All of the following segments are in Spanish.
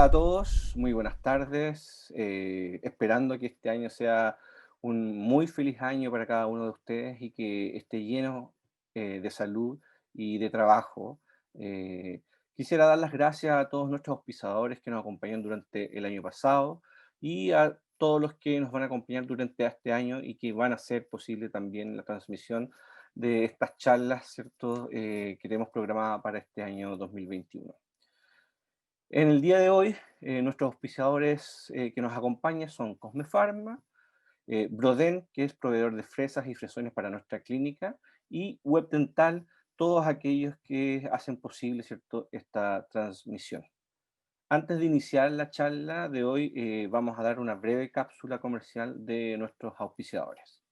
a todos, muy buenas tardes. Esperando que este año sea un muy feliz año para cada uno de ustedes y que esté lleno de salud y de trabajo. Eh, Quisiera dar las gracias a todos nuestros auspiciadores que nos acompañan durante el año pasado y a todos los que nos van a acompañar durante este año y que van a hacer posible también la transmisión de estas charlas, ¿cierto? Que tenemos programada para este año 2021. En el día de hoy, nuestros auspiciadores que nos acompañan son Cosmefarma, Broden, que es proveedor de fresas y fresones para nuestra clínica, y Webdental, todos aquellos que hacen posible, ¿cierto?, esta transmisión. Antes de iniciar la charla de hoy, vamos a dar una breve cápsula comercial de nuestros auspiciadores.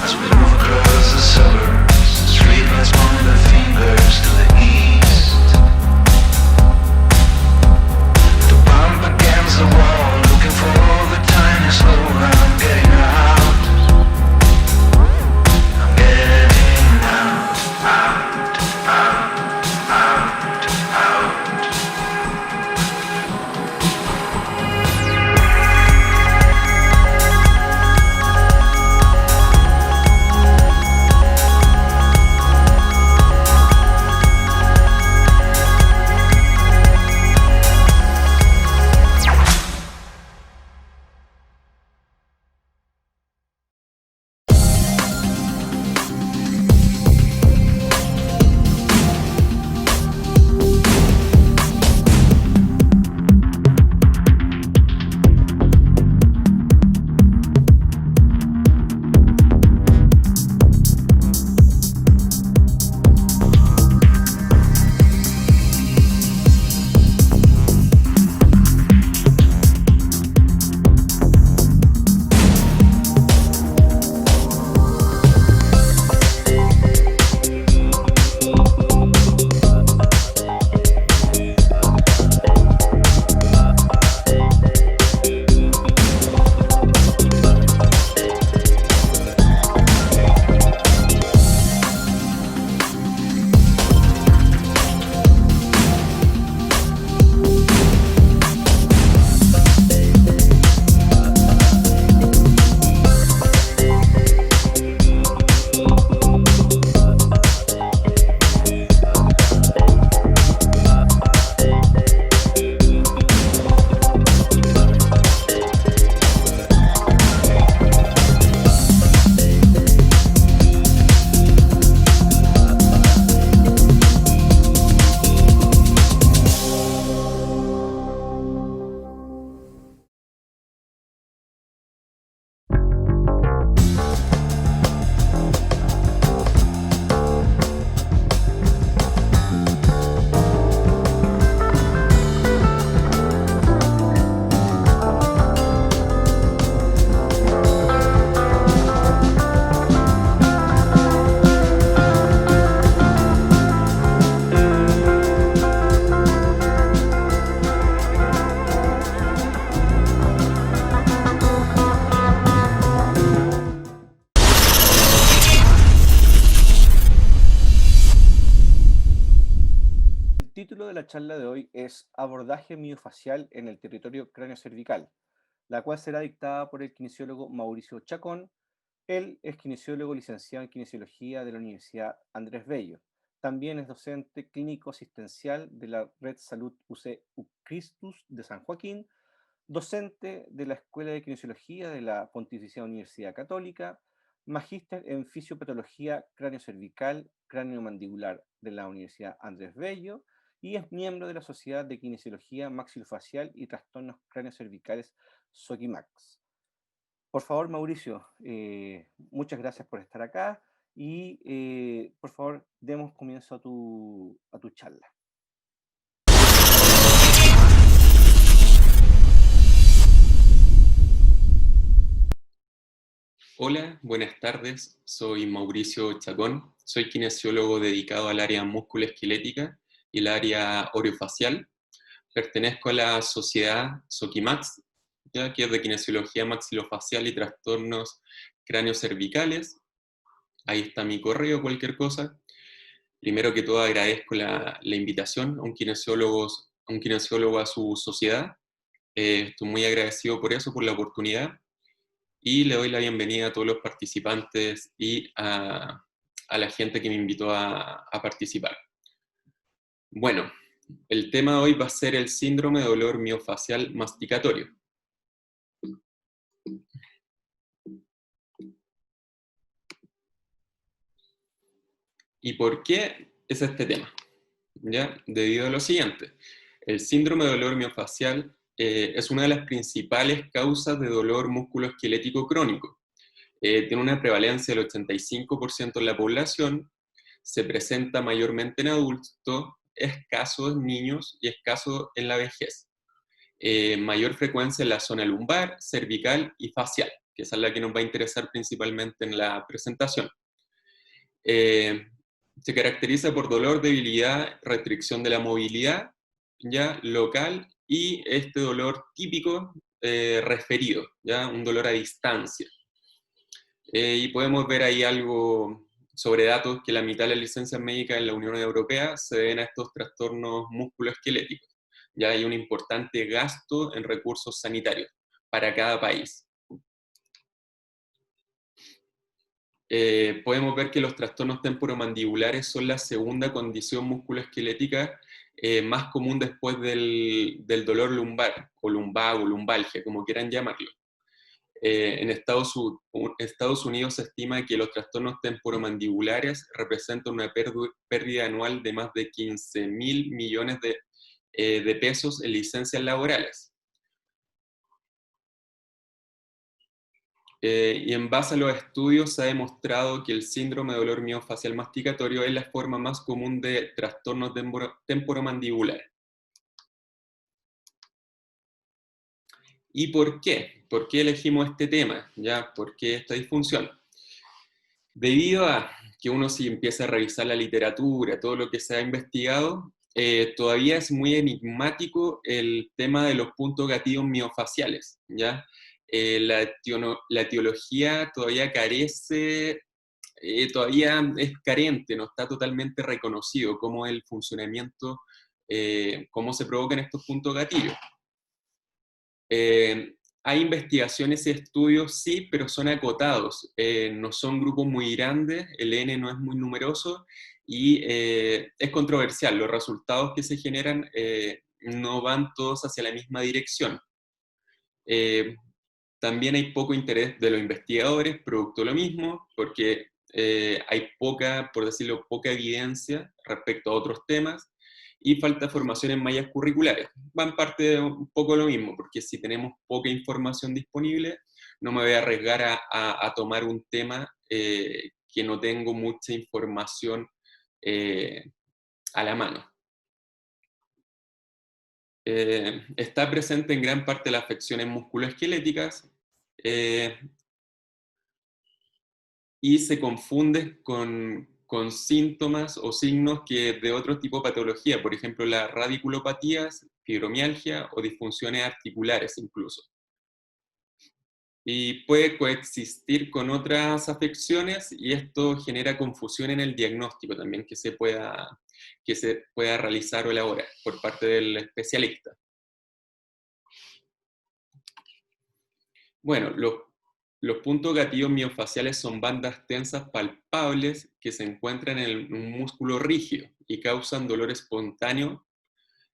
As we move across the suburbs, streetlights point their fingers to the east. The bump against the wall, looking for the tiniest hole. I'm getting out. I'm getting out, out, out, out, out. El título de la charla de hoy es Abordaje miofacial en el territorio craneocervical, la cual será dictada por el kinesiólogo Mauricio Chacón. Él es kinesiólogo licenciado en kinesiología de la Universidad Andrés Bello. También es docente clínico asistencial de la Red Salud UC Ucristus de San Joaquín, docente de la Escuela de Kinesiología de la Pontificia Universidad Católica, magíster en fisiopatología craneocervical, craneomandibular de la Universidad Andrés Bello y es miembro de la Sociedad de Kinesiología Maxilofacial y Trastornos Craneocervicales SOCIMAX. Por favor, Mauricio, muchas gracias por estar acá y por favor, demos comienzo a tu charla. Hola, buenas tardes. Soy Mauricio Chacón. Soy kinesiólogo dedicado al área musculoesquelética y el área orofacial. Pertenezco a la sociedad SOCIMAX, ya que es de kinesiología maxilofacial y trastornos cráneos-cervicales. Ahí está mi correo, cualquier cosa. Primero que todo agradezco la invitación a un kinesiólogo a su sociedad. Estoy muy agradecido por eso, por la oportunidad. Y le doy la bienvenida a todos los participantes y a la gente que me invitó a participar. Bueno, el tema de hoy va a ser el síndrome de dolor miofacial masticatorio. ¿Y por qué es este tema? ¿Ya? Debido a lo siguiente. El síndrome de dolor miofacial es una de las principales causas de dolor musculoesquelético crónico. Tiene una prevalencia del 85% en la población, se presenta mayormente en adultos, escaso en niños y escaso en la vejez. Mayor frecuencia en la zona lumbar, cervical y facial, que esa es la que nos va a interesar principalmente en la presentación. Se caracteriza por dolor, debilidad, restricción de la movilidad ya local y este dolor típico referido, ya un dolor a distancia. Y podemos ver ahí algo sobre datos que la mitad de las licencias médicas en la Unión Europea se deben a estos trastornos musculoesqueléticos. Ya hay un importante gasto en recursos sanitarios para cada país. Podemos ver que los trastornos temporomandibulares son la segunda condición musculoesquelética más común después del dolor lumbar, o lumbago, lumbalgia, como quieran llamarlo. En Estados Unidos se estima que los trastornos temporomandibulares representan una pérdida anual de más de 15.000 millones de pesos en licencias laborales. Y en base a los estudios se ha demostrado que el síndrome de dolor miofacial masticatorio es la forma más común de trastorno temporomandibular. ¿Y por qué? ¿Por qué elegimos este tema? ¿Ya? ¿Por qué esta disfunción? Debido a que uno si empieza a revisar la literatura, todo lo que se ha investigado, todavía es muy enigmático el tema de los puntos gatillos miofaciales, ¿ya? La etiología todavía carece, todavía es carente, no está totalmente reconocido cómo es el funcionamiento, cómo se provocan estos puntos gatillos. Hay investigaciones y estudios, sí, pero son acotados, no son grupos muy grandes, el N no es muy numeroso y es controversial, los resultados que se generan no van todos hacia la misma dirección. También hay poco interés de los investigadores, producto de lo mismo, porque hay poca, por decirlo, poca evidencia respecto a otros temas, y falta formación en mallas curriculares. Va en parte de un poco lo mismo, porque si tenemos poca información disponible, no me voy a arriesgar a tomar un tema que no tengo mucha información a la mano. Está presente en gran parte de las afecciones musculoesqueléticas y se confunde con síntomas o signos que de otro tipo de patología, por ejemplo, las radiculopatías, fibromialgia o disfunciones articulares incluso. Y puede coexistir con otras afecciones y esto genera confusión en el diagnóstico también que se pueda realizar o elaborar por parte del especialista. Bueno, los puntos gatillos miofaciales son bandas tensas palpables que se encuentran en un músculo rígido y causan dolor espontáneo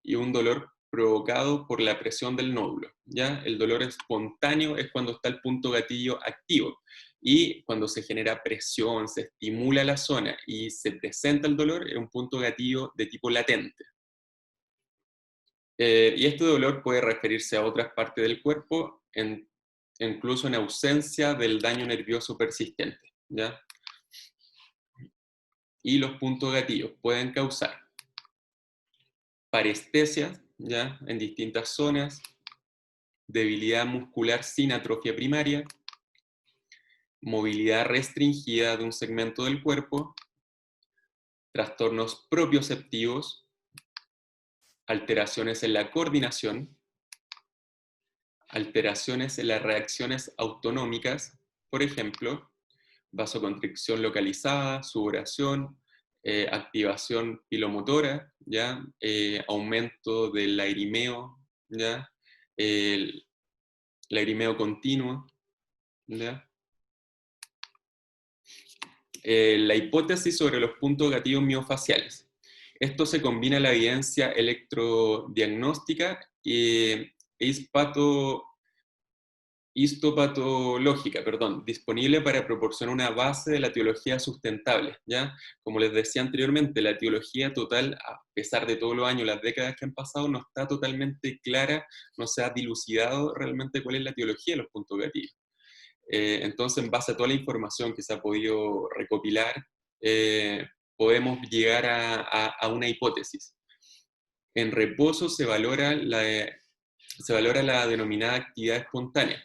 y un dolor provocado por la presión del nódulo. ¿Ya? El dolor espontáneo es cuando está el punto gatillo activo y cuando se genera presión, se estimula la zona y se presenta el dolor, es un punto gatillo de tipo latente. Y este dolor puede referirse a otras partes del cuerpo, incluso en ausencia del daño nervioso persistente, ¿ya? Y los puntos gatillos pueden causar parestesia, ¿ya? En distintas zonas, debilidad muscular sin atrofia primaria, movilidad restringida de un segmento del cuerpo, trastornos propioceptivos, alteraciones en la coordinación, alteraciones en las reacciones autonómicas, por ejemplo, vasoconstricción localizada, sudoración, activación pilomotora, ¿ya? Aumento del lagrimeo, ¿ya? El lagrimeo continuo, ¿ya? La hipótesis sobre los puntos gatillos miofaciales. Esto se combina a la evidencia electrodiagnóstica e histopatológica, disponible para proporcionar una base de la etiología sustentable, ¿ya? Como les decía anteriormente, la etiología total, a pesar de todos los años, las décadas que han pasado, no está totalmente clara, no se ha dilucidado realmente cuál es la etiología de los puntos gatillos. Entonces, en base a toda la información que se ha podido recopilar, podemos llegar a una hipótesis. En reposo se valora la denominada actividad espontánea.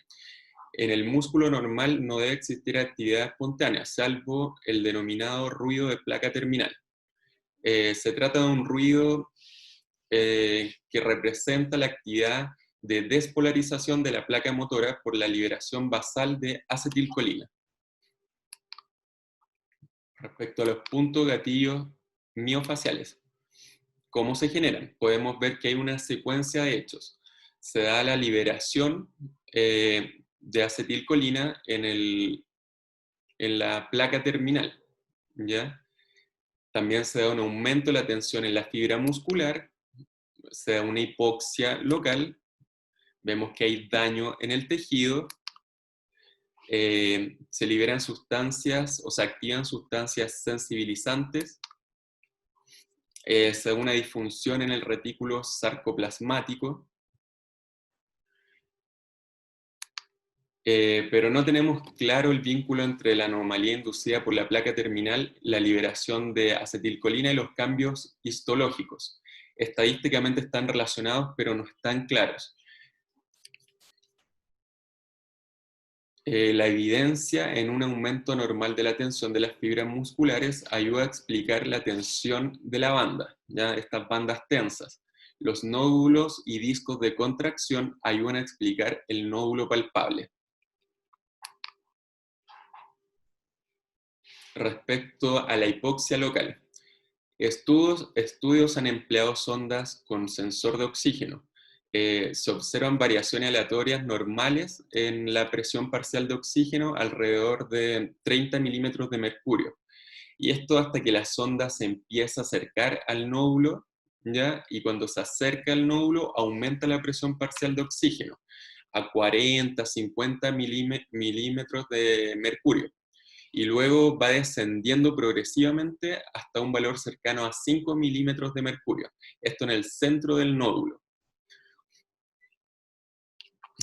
En el músculo normal no debe existir actividad espontánea, salvo el denominado ruido de placa terminal. Se trata de un ruido que representa la actividad de despolarización de la placa motora por la liberación basal de acetilcolina. Respecto a los puntos gatillos miofaciales, ¿cómo se generan? Podemos ver que hay una secuencia de hechos. Se da la liberación de acetilcolina en la placa terminal, ¿ya? También se da un aumento de la tensión en la fibra muscular, se da una hipoxia local, vemos que hay daño en el tejido, se liberan sustancias o se activan sustancias sensibilizantes, se da una disfunción en el retículo sarcoplasmático, pero no tenemos claro el vínculo entre la anomalía inducida por la placa terminal, la liberación de acetilcolina y los cambios histológicos. Estadísticamente están relacionados, pero no están claros. La evidencia en un aumento normal de la tensión de las fibras musculares ayuda a explicar la tensión de la banda, ¿ya? Estas bandas tensas. Los nódulos y discos de contracción ayudan a explicar el nódulo palpable. Respecto a la hipoxia local, estudios han empleado sondas con sensor de oxígeno. Se observan variaciones aleatorias normales en la presión parcial de oxígeno alrededor de 30 milímetros de mercurio. Y esto hasta que la sonda se empieza a acercar al nódulo, ¿ya? Y cuando se acerca al nódulo aumenta la presión parcial de oxígeno a 40, 50 milímetros de mercurio. Y luego va descendiendo progresivamente hasta un valor cercano a 5 milímetros de mercurio. Esto en el centro del nódulo.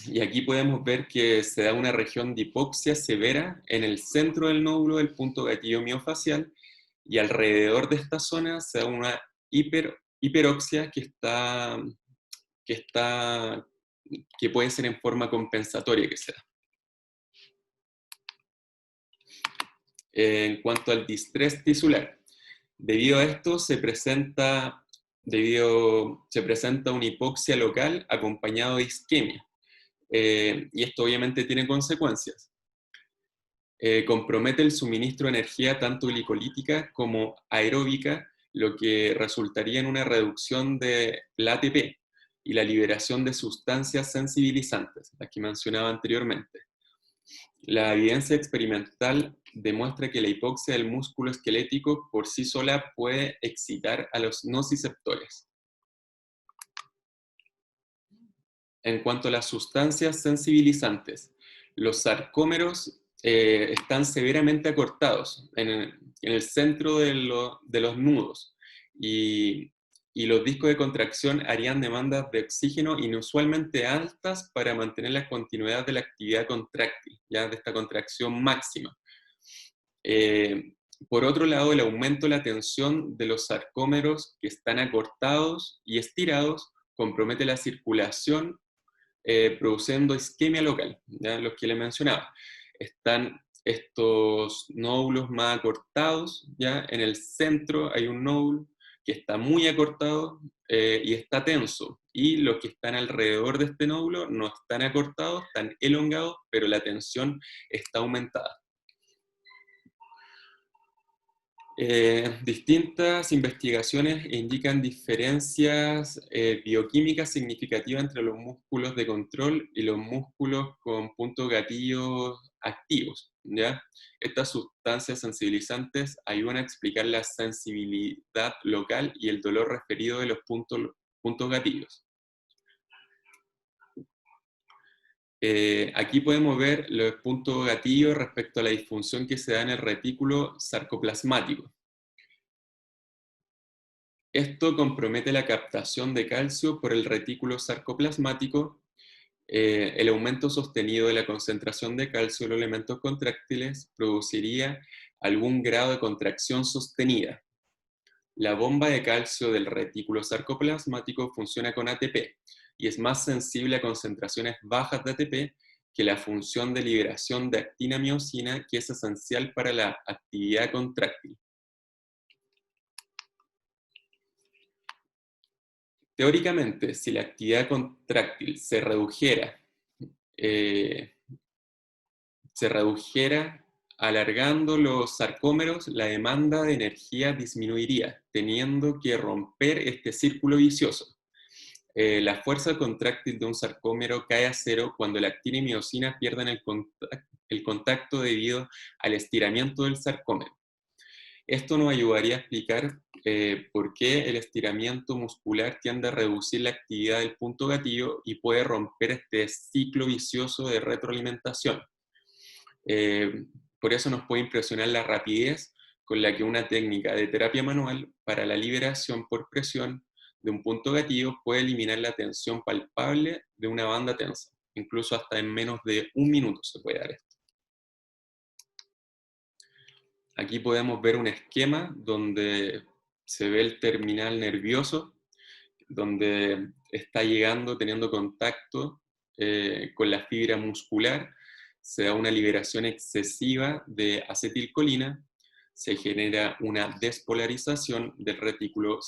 Y aquí podemos ver que se da una región de hipoxia severa en el centro del nódulo del punto gatillo miofacial, y alrededor de esta zona se da una hiperoxia que puede ser en forma compensatoria que se da. En cuanto al distrés tisular, debido a esto se presenta una hipoxia local acompañado de isquemia. Y esto obviamente tiene consecuencias. Compromete el suministro de energía tanto glicolítica como aeróbica, lo que resultaría en una reducción del ATP y la liberación de sustancias sensibilizantes, las que mencionaba anteriormente. La evidencia experimental demuestra que la hipoxia del músculo esquelético por sí sola puede excitar a los nociceptores. En cuanto a las sustancias sensibilizantes, los sarcómeros están severamente acortados en el centro de los nudos, y los discos de contracción harían demandas de oxígeno inusualmente altas para mantener la continuidad de la actividad contráctil, ya de esta contracción máxima. Por otro lado, el aumento de la tensión de los sarcómeros que están acortados y estirados compromete la circulación, produciendo isquemia local, ¿ya? Los que les mencionaba. Están estos nódulos más acortados, ¿ya? En el centro hay un nódulo, que está muy acortado y está tenso. Y los que están alrededor de este nódulo no están acortados, están elongados, pero la tensión está aumentada. Distintas investigaciones indican diferencias bioquímicas significativas entre los músculos de control y los músculos con puntos gatillo activos, ¿ya? Estas sustancias sensibilizantes ayudan a explicar la sensibilidad local y el dolor referido de los puntos gatillos. Aquí podemos ver los puntos gatillo respecto a la disfunción que se da en el retículo sarcoplasmático. Esto compromete la captación de calcio por el retículo sarcoplasmático. El aumento sostenido de la concentración de calcio en los elementos contráctiles produciría algún grado de contracción sostenida. La bomba de calcio del retículo sarcoplasmático funciona con ATP y es más sensible a concentraciones bajas de ATP que la función de liberación de actina-miosina, que es esencial para la actividad contráctil. Teóricamente, si la actividad contráctil se redujera alargando los sarcómeros, la demanda de energía disminuiría, teniendo que romper este círculo vicioso. La fuerza contráctil de un sarcómero cae a cero cuando la actina y miosina pierden el contacto debido al estiramiento del sarcómero. Esto nos ayudaría a explicar por qué el estiramiento muscular tiende a reducir la actividad del punto gatillo y puede romper este ciclo vicioso de retroalimentación. Por eso nos puede impresionar la rapidez con la que una técnica de terapia manual para la liberación por presión de un punto gatillo puede eliminar la tensión palpable de una banda tensa. Incluso hasta en menos de 1 minuto se puede dar esto. Aquí podemos ver un esquema donde se ve el terminal nervioso, donde está llegando, teniendo contacto con la fibra muscular, se da una liberación excesiva de acetilcolina, se genera una despolarización del retículo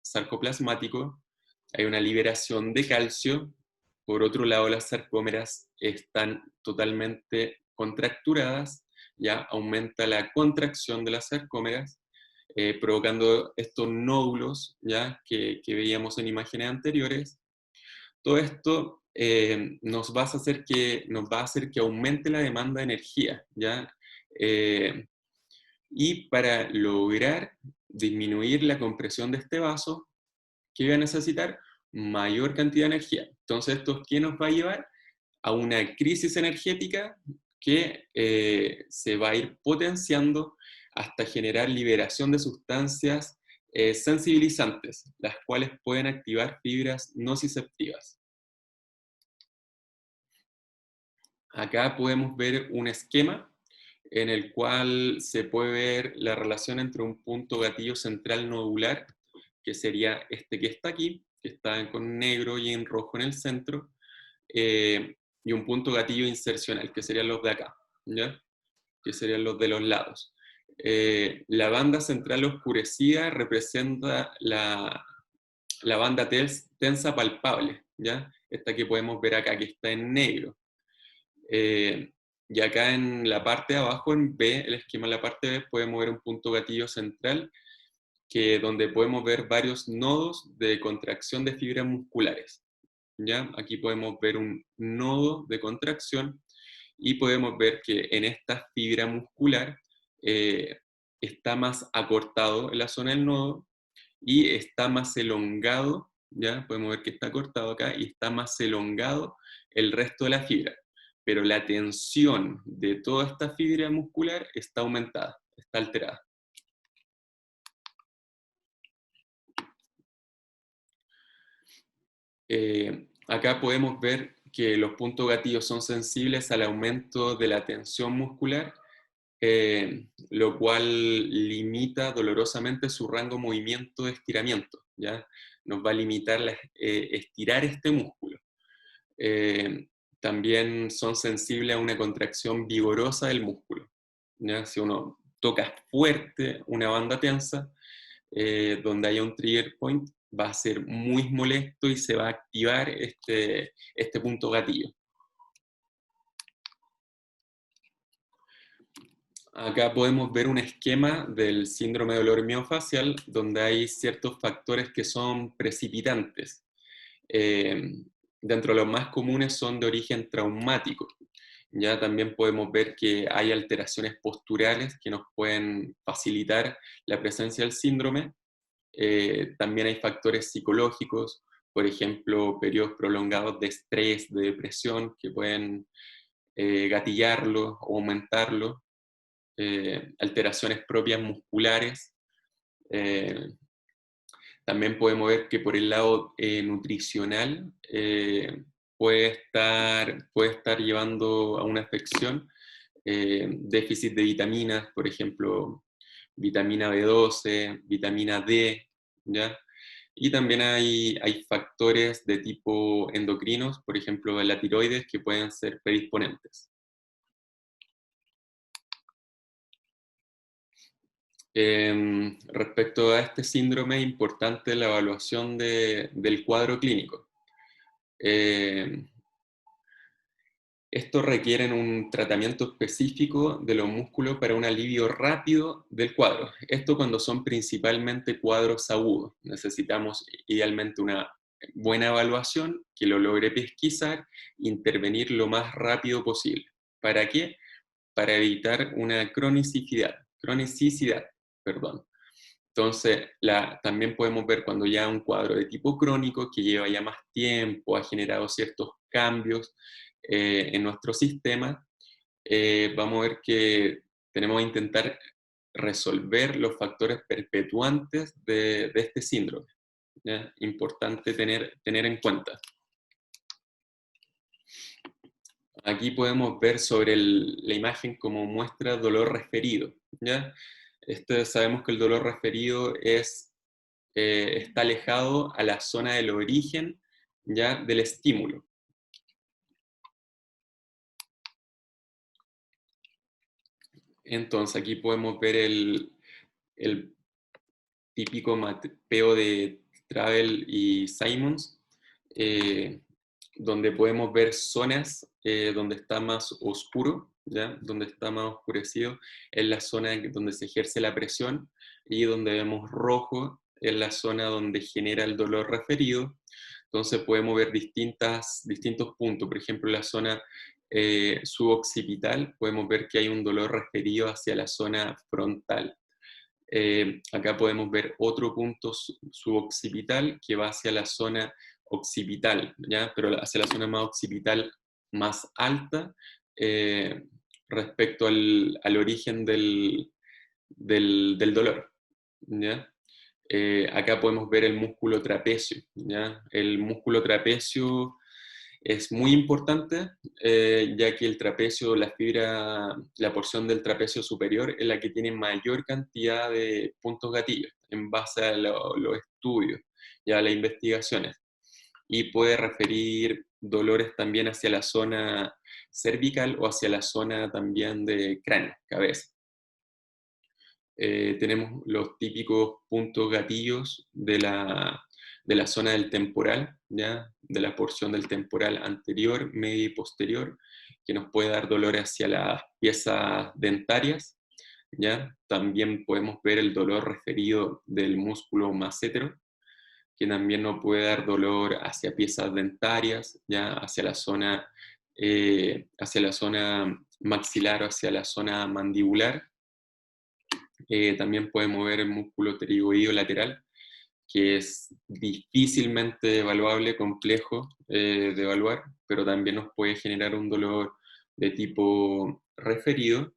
sarcoplasmático, hay una liberación de calcio, por otro lado las sarcómeras están totalmente contracturadas, ya aumenta la contracción de las sarcómeras, provocando estos nódulos ya que veíamos en imágenes anteriores. Todo esto nos va a hacer que aumente la demanda de energía, ¿ya? Y para lograr disminuir la compresión de este vaso, ¿qué va a necesitar? Mayor cantidad de energía. Entonces, ¿esto qué nos va a llevar? A una crisis energética que se va a ir potenciando hasta generar liberación de sustancias sensibilizantes, las cuales pueden activar fibras nociceptivas. Acá podemos ver un esquema en el cual se puede ver la relación entre un punto gatillo central nodular, que sería este que está aquí, que está con negro y en rojo en el centro, y un punto gatillo insercional, que serían los de acá, ¿ya? Que serían los de los lados. La banda central oscurecida representa la banda tensa palpable, ¿ya? Esta que podemos ver acá, que está en negro. Y acá en la parte de abajo, en B, el esquema en la parte B, podemos ver un punto gatillo central, donde podemos ver varios nodos de contracción de fibras musculares. ¿Ya? Aquí podemos ver un nodo de contracción y podemos ver que en esta fibra muscular está más acortado en la zona del nodo y está más elongado, ¿ya? Podemos ver que está cortado acá y está más elongado el resto de la fibra. Pero la tensión de toda esta fibra muscular está aumentada, está alterada. Acá podemos ver que los puntos gatillos son sensibles al aumento de la tensión muscular, lo cual limita dolorosamente su rango de movimiento de estiramiento, ¿ya? Nos va a limitar estirar este músculo. También son sensibles a una contracción vigorosa del músculo, ¿ya? Si uno toca fuerte una banda tensa, donde haya un trigger point, va a ser muy molesto y se va a activar este punto gatillo. Acá podemos ver un esquema del síndrome de dolor miofacial donde hay ciertos factores que son precipitantes. Dentro de los más comunes son de origen traumático. Ya también podemos ver que hay alteraciones posturales que nos pueden facilitar la presencia del síndrome. También hay factores psicológicos, por ejemplo, periodos prolongados de estrés, de depresión, que pueden gatillarlo o aumentarlo. Alteraciones propias musculares. También podemos ver que por el lado nutricional puede estar llevando a una afección, déficit de vitaminas, por ejemplo, vitamina B12, vitamina D, ¿ya? Y también hay factores de tipo endocrinos, por ejemplo, la tiroides, que pueden ser predisponentes. Respecto a este síndrome, es importante la evaluación del cuadro clínico. Esto requiere un tratamiento específico de los músculos para un alivio rápido del cuadro. Esto cuando son principalmente cuadros agudos. Necesitamos idealmente una buena evaluación que lo logre pesquisar e intervenir lo más rápido posible. ¿Para qué? Para evitar una cronicidad, perdón. Entonces, también podemos ver cuando ya un cuadro de tipo crónico que lleva ya más tiempo, ha generado ciertos cambios en nuestro sistema, vamos a ver que tenemos que intentar resolver los factores perpetuantes de este síndrome. ¿Ya? Importante tener en cuenta. Aquí podemos ver sobre la imagen como muestra dolor referido, ¿ya? Sabemos que el dolor referido está alejado a la zona del origen, ¿ya? Del estímulo. Entonces aquí podemos ver el típico mapeo de Travel y Simons, donde podemos ver zonas donde está más oscuro, ¿ya? Donde está más oscurecido es la zona donde se ejerce la presión, y donde vemos rojo es la zona donde genera el dolor referido. Entonces podemos ver distintos puntos. Por ejemplo, la zona suboccipital, podemos ver que hay un dolor referido hacia la zona frontal. Acá podemos ver otro punto suboccipital que va hacia la zona occipital, ¿ya? Pero hacia la zona más occipital más alta respecto al origen del dolor, ¿ya? Acá podemos ver el músculo trapecio, ¿ya? El músculo trapecio es muy importante, ya que el trapecio, la porción del trapecio superior es la que tiene mayor cantidad de puntos gatillos en base a los estudios y a las investigaciones. Y puede referir dolores también hacia la zona cervical o hacia la zona también de cráneo, cabeza. Tenemos los típicos puntos gatillos de la zona del temporal, ¿ya? De la porción del temporal anterior, medio y posterior, que nos puede dar dolor hacia las piezas dentarias, ¿ya? También podemos ver el dolor referido del músculo massetero, que también nos puede dar dolor hacia piezas dentarias, ¿ya? Hacia la zona maxilar o hacia la zona mandibular. También podemos ver el músculo pterigoideo lateral, que es difícilmente evaluable, complejo de evaluar, pero también nos puede generar un dolor de tipo referido.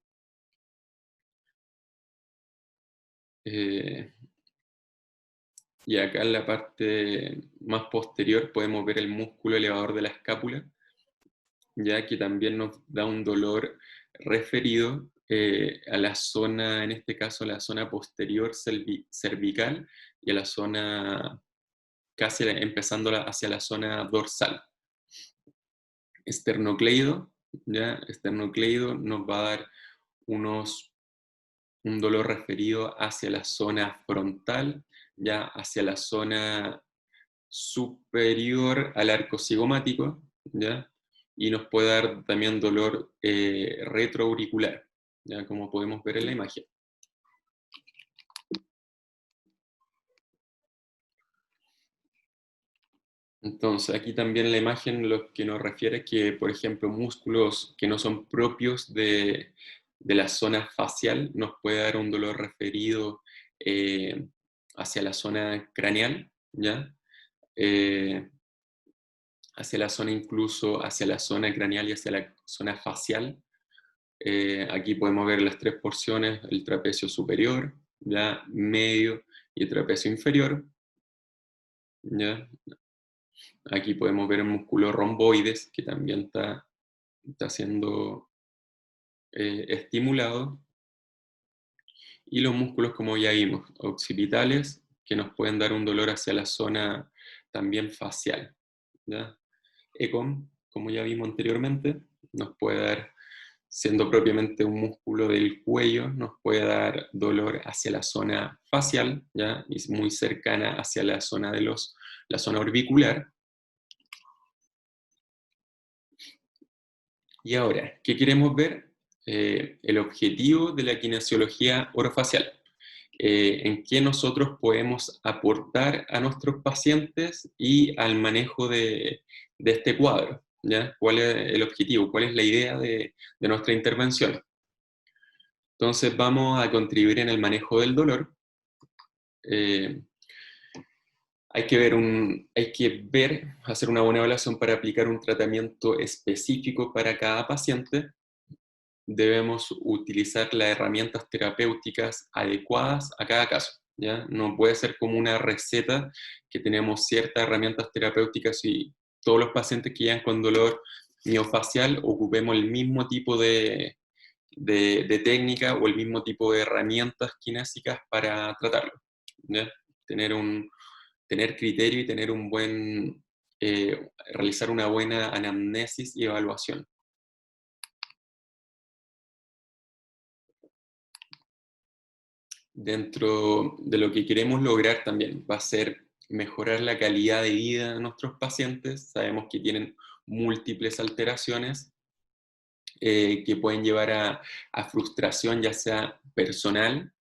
Y acá en la parte más posterior podemos ver el músculo elevador de la escápula, ya que también nos da un dolor referido a la zona, en este caso la zona posterior cervical, y a la zona casi empezando hacia la zona dorsal. Esternocleido, ¿ya? Esternocleido nos va a dar unos un dolor referido hacia la zona frontal, ya hacia la zona superior al arco cigomático, ¿ya? Y nos puede dar también dolor retroauricular, ¿ya? Como podemos ver en la imagen. Entonces, aquí también en la imagen lo que nos refiere es que, por ejemplo, músculos que no son propios de la zona facial nos puede dar un dolor referido hacia la zona craneal, ¿ya? Eh, hacia la zona incluso, hacia la zona craneal y hacia la zona facial. Aquí podemos ver las tres porciones, el trapecio superior, ¿ya? Medio y el trapecio inferior, ¿ya? Aquí podemos ver el músculo romboides, que también está siendo estimulado. Y los músculos, como ya vimos, occipitales, que nos pueden dar un dolor hacia la zona también facial, ¿ya? ECOM, como ya vimos anteriormente, nos puede dar, siendo propiamente un músculo del cuello, nos puede dar dolor hacia la zona facial, ¿ya? Y es muy cercana hacia la zona la zona orbicular. Y ahora, ¿qué queremos ver? El objetivo de la kinesiología orofacial. En qué nosotros podemos aportar a nuestros pacientes y al manejo de este cuadro, ¿ya? ¿Cuál es el objetivo? ¿Cuál es la idea de nuestra intervención? Entonces vamos a contribuir en el manejo del dolor. Hay que ver, hacer una buena evaluación para aplicar un tratamiento específico para cada paciente. Debemos utilizar las herramientas terapéuticas adecuadas a cada caso, ¿ya? No puede ser como una receta que tenemos ciertas herramientas terapéuticas y todos los pacientes que llegan con dolor miofacial ocupemos el mismo tipo de técnica o el mismo tipo de herramientas kinésicas para tratarlo, ¿ya? Tener criterio y tener realizar una buena anamnesis y evaluación. Dentro de lo que queremos lograr también va a ser mejorar la calidad de vida de nuestros pacientes. Sabemos que tienen múltiples alteraciones que pueden llevar a frustración, ya sea personal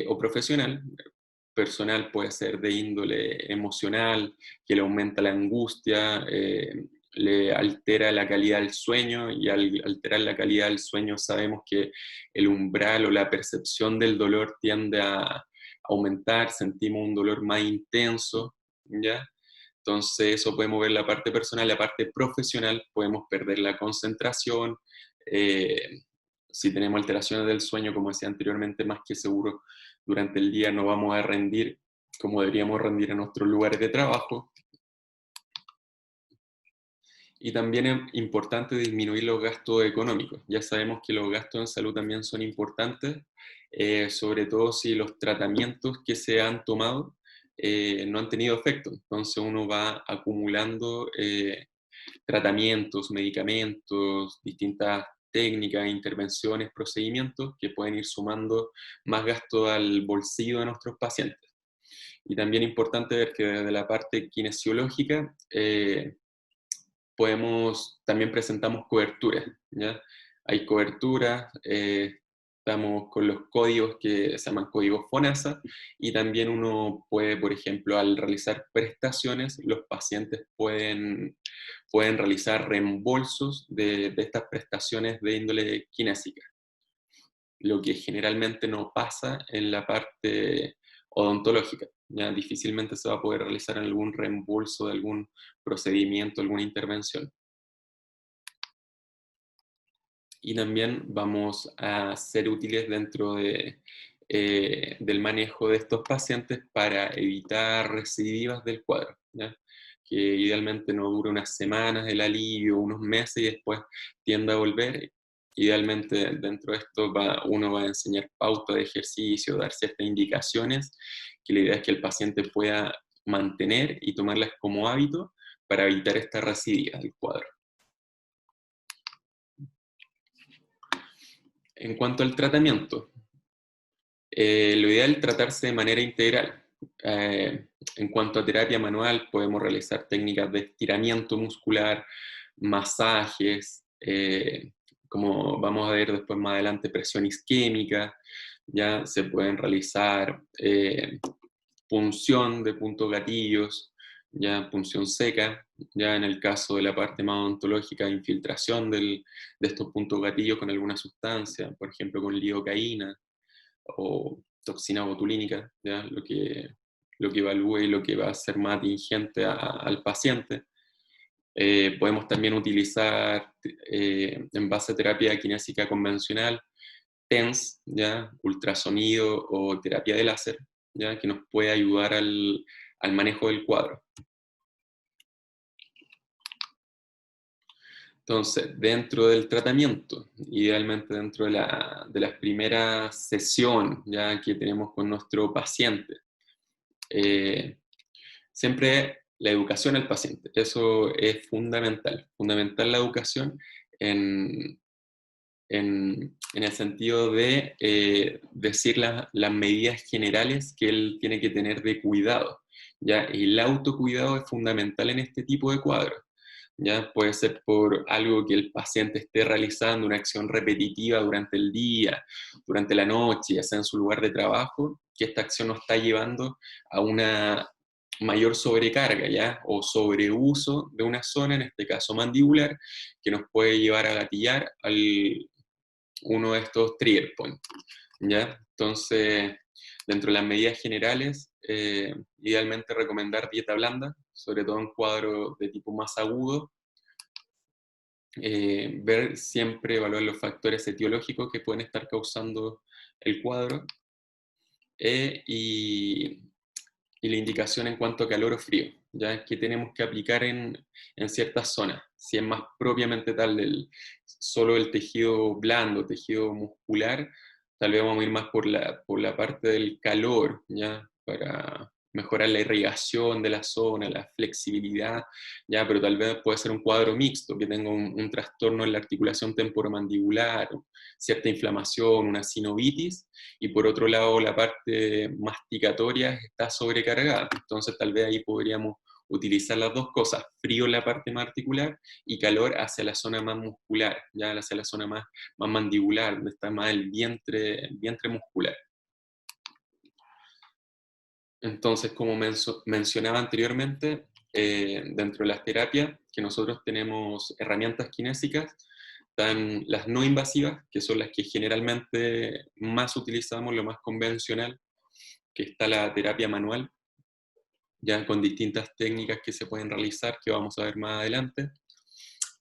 o profesional. Personal puede ser de índole emocional, que le aumenta la angustia, le altera la calidad del sueño, y al alterar la calidad del sueño sabemos que el umbral o la percepción del dolor tiende a aumentar, sentimos un dolor más intenso, ¿ya? Entonces eso podemos ver la parte personal. La parte profesional podemos perder la concentración, eh, si tenemos alteraciones del sueño, como decía anteriormente, más que seguro durante el día no vamos a rendir como deberíamos rendir en nuestros lugares de trabajo. Y también es importante disminuir los gastos económicos. Ya sabemos que los gastos en salud también son importantes, sobre todo si los tratamientos que se han tomado no han tenido efecto. Entonces uno va acumulando tratamientos, medicamentos, distintas técnicas, intervenciones, procedimientos que pueden ir sumando más gasto al bolsillo de nuestros pacientes. Y también es importante ver que desde la parte kinesiológica también presentamos coberturas, ¿ya? Hay coberturas, estamos con los códigos que se llaman códigos FONASA, y también uno puede, por ejemplo, al realizar prestaciones, los pacientes pueden realizar reembolsos de estas prestaciones de índole kinésica, lo que generalmente no pasa en la parte odontológica. Ya difícilmente se va a poder realizar algún reembolso de algún procedimiento, alguna intervención. Y también vamos a ser útiles dentro del manejo de estos pacientes para evitar recidivas del cuadro, ¿ya? Que idealmente no dure unas semanas el alivio, unos meses, y después tienda a volver. Idealmente dentro de esto uno va a enseñar pautas de ejercicio, dar ciertas indicaciones, que la idea es que el paciente pueda mantener y tomarlas como hábito para evitar esta recidiva del cuadro. En cuanto al tratamiento, Lo ideal es tratarse de manera integral. En cuanto a terapia manual, podemos realizar técnicas de estiramiento muscular, masajes, como vamos a ver después más adelante, presión isquémica, ya se pueden realizar punción de puntos gatillos, ya punción seca, ya en el caso de la parte más odontológica, infiltración de estos puntos gatillos con alguna sustancia, por ejemplo con lidocaína o toxina botulínica, ya lo que evalúe y lo que va a ser más atingente al paciente. Podemos también utilizar en base a terapia kinésica convencional, TENS, ¿ya? Ultrasonido o terapia de láser, ¿ya? Que nos puede ayudar al manejo del cuadro. Entonces, dentro del tratamiento, idealmente dentro de las primeras sesiones ya que tenemos con nuestro paciente, siempre la educación al paciente, eso es fundamental la educación en el sentido de decir las medidas generales que él tiene que tener de cuidado. ¿Ya? El autocuidado es fundamental en este tipo de cuadros. ¿Ya? Puede ser por algo que el paciente esté realizando, una acción repetitiva durante el día, durante la noche, ya sea en su lugar de trabajo, que esta acción nos está llevando a una mayor sobrecarga, ¿ya? O sobreuso de una zona, en este caso mandibular, que nos puede llevar a gatillar uno de estos trigger points, ¿ya? Entonces, dentro de las medidas generales, idealmente recomendar dieta blanda, sobre todo en cuadros de tipo más agudo, ver siempre, evaluar los factores etiológicos que pueden estar causando el cuadro, y la indicación en cuanto a calor o frío, ya que tenemos que aplicar en ciertas zonas. Si es más propiamente tal solo el tejido blando, tejido muscular, tal vez vamos a ir más por la parte del calor, ya, para mejorar la irrigación de la zona, la flexibilidad, ya, pero tal vez puede ser un cuadro mixto, que tenga un trastorno en la articulación temporomandibular, cierta inflamación, una sinovitis, y por otro lado la parte masticatoria está sobrecargada. Entonces tal vez ahí podríamos utilizar las dos cosas, frío en la parte más articular y calor hacia la zona más muscular, ya hacia la zona más mandibular, donde está más el vientre muscular. Entonces, como mencionaba anteriormente, dentro de las terapias, que nosotros tenemos herramientas kinésicas, están las no invasivas, que son las que generalmente más utilizamos, lo más convencional, que está la terapia manual, ya con distintas técnicas que se pueden realizar, que vamos a ver más adelante.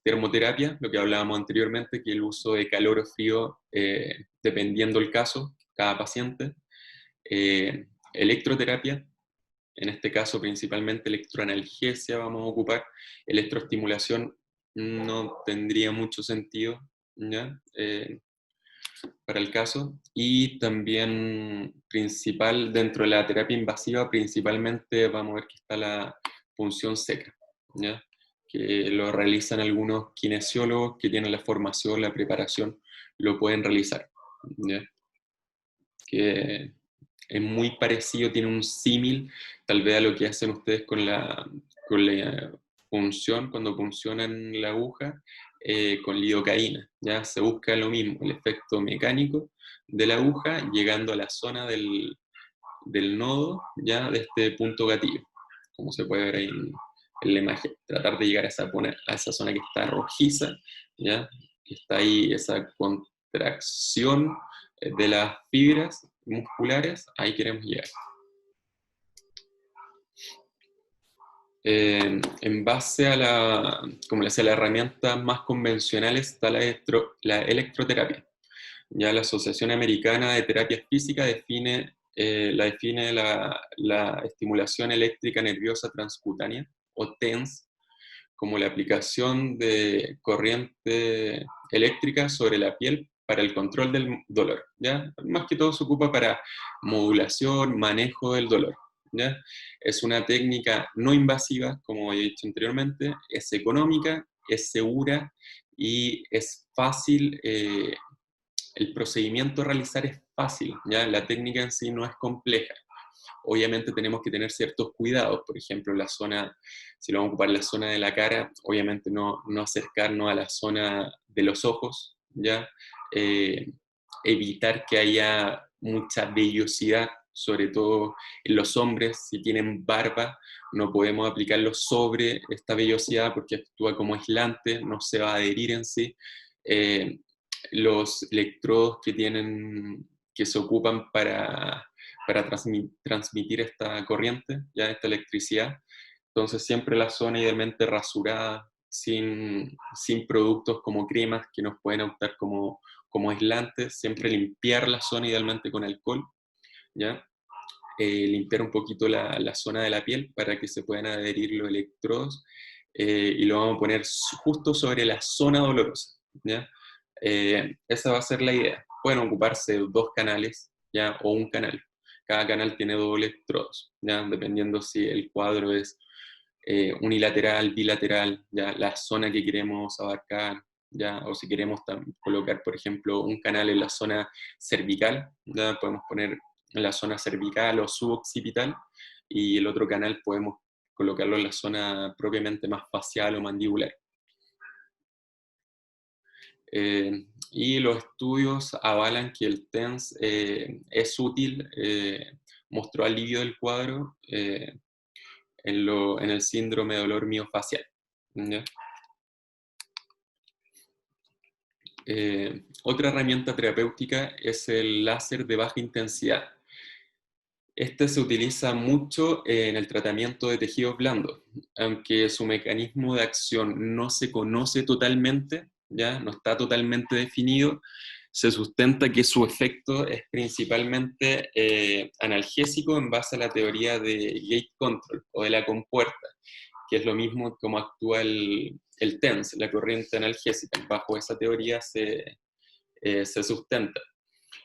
Termoterapia, lo que hablábamos anteriormente, que el uso de calor o frío, dependiendo del caso, cada paciente. Electroterapia, en este caso principalmente electroanalgesia vamos a ocupar. Electroestimulación no tendría mucho sentido, ¿ya? Para el caso. Y también dentro de la terapia invasiva, principalmente vamos a ver que está la punción seca, ¿ya? Que lo realizan algunos kinesiólogos que tienen la formación, la preparación, lo pueden realizar, ¿ya? Que es muy parecido, tiene un símil tal vez a lo que hacen ustedes con la punción, cuando puncionan la aguja, con lidocaína, ya se busca lo mismo, el efecto mecánico de la aguja llegando a la zona del nodo, ya de este punto gatillo, como se puede ver ahí en la imagen, tratar de llegar a esa zona que está rojiza, ya, que está ahí esa contracción de las fibras musculares, ahí queremos llegar. En base a como les decía, las herramientas más convencionales está la electroterapia. Ya la Asociación Americana de Terapia Física define la estimulación eléctrica nerviosa transcutánea, o TENS, como la aplicación de corriente eléctrica sobre la piel para el control del dolor, ¿ya? Más que todo se ocupa para modulación, manejo del dolor, ¿ya? Es una técnica no invasiva, como he dicho anteriormente, es económica, es segura y es fácil el procedimiento a realizar es fácil, ¿ya? La técnica en sí no es compleja. Obviamente tenemos que tener ciertos cuidados, por ejemplo, la zona, si lo vamos a ocupar la zona de la cara, obviamente no acercarnos a la zona de los ojos, ¿ya? Eh, Evitar que haya mucha vellosidad, sobre todo en los hombres, si tienen barba, no podemos aplicarlo sobre esta vellosidad porque actúa como aislante, no se va a adherir en sí. Eh, los electrodos que se ocupan para transmitir esta corriente, ya esta electricidad. Entonces siempre la zona idealmente rasurada, sin productos como cremas que nos pueden optar como aislantes, siempre limpiar la zona idealmente con alcohol, ¿ya? Limpiar un poquito la zona de la piel para que se puedan adherir los electrodos y lo vamos a poner justo sobre la zona dolorosa, ¿ya? Esa va a ser la idea. Pueden ocuparse de 2 canales, ¿ya? O un canal. Cada canal tiene 2 electrodos, ¿ya? Dependiendo si el cuadro es unilateral, bilateral, ¿ya? La zona que queremos abarcar, ¿ya? O si queremos colocar, por ejemplo, un canal en la zona cervical, ¿ya? Podemos poner en la zona cervical o suboccipital, y el otro canal podemos colocarlo en la zona propiamente más facial o mandibular. Y los estudios avalan que el TENS es útil, mostró alivio del cuadro en el síndrome de dolor miofacial, ¿ya? Otra herramienta terapéutica es el láser de baja intensidad. Este se utiliza mucho en el tratamiento de tejidos blandos, aunque su mecanismo de acción no se conoce totalmente, ¿ya? No está totalmente definido. Se sustenta que su efecto es principalmente analgésico en base a la teoría de gate control o de la compuerta, que es lo mismo como actúa el TENS, la corriente analgésica. Bajo esa teoría se sustenta.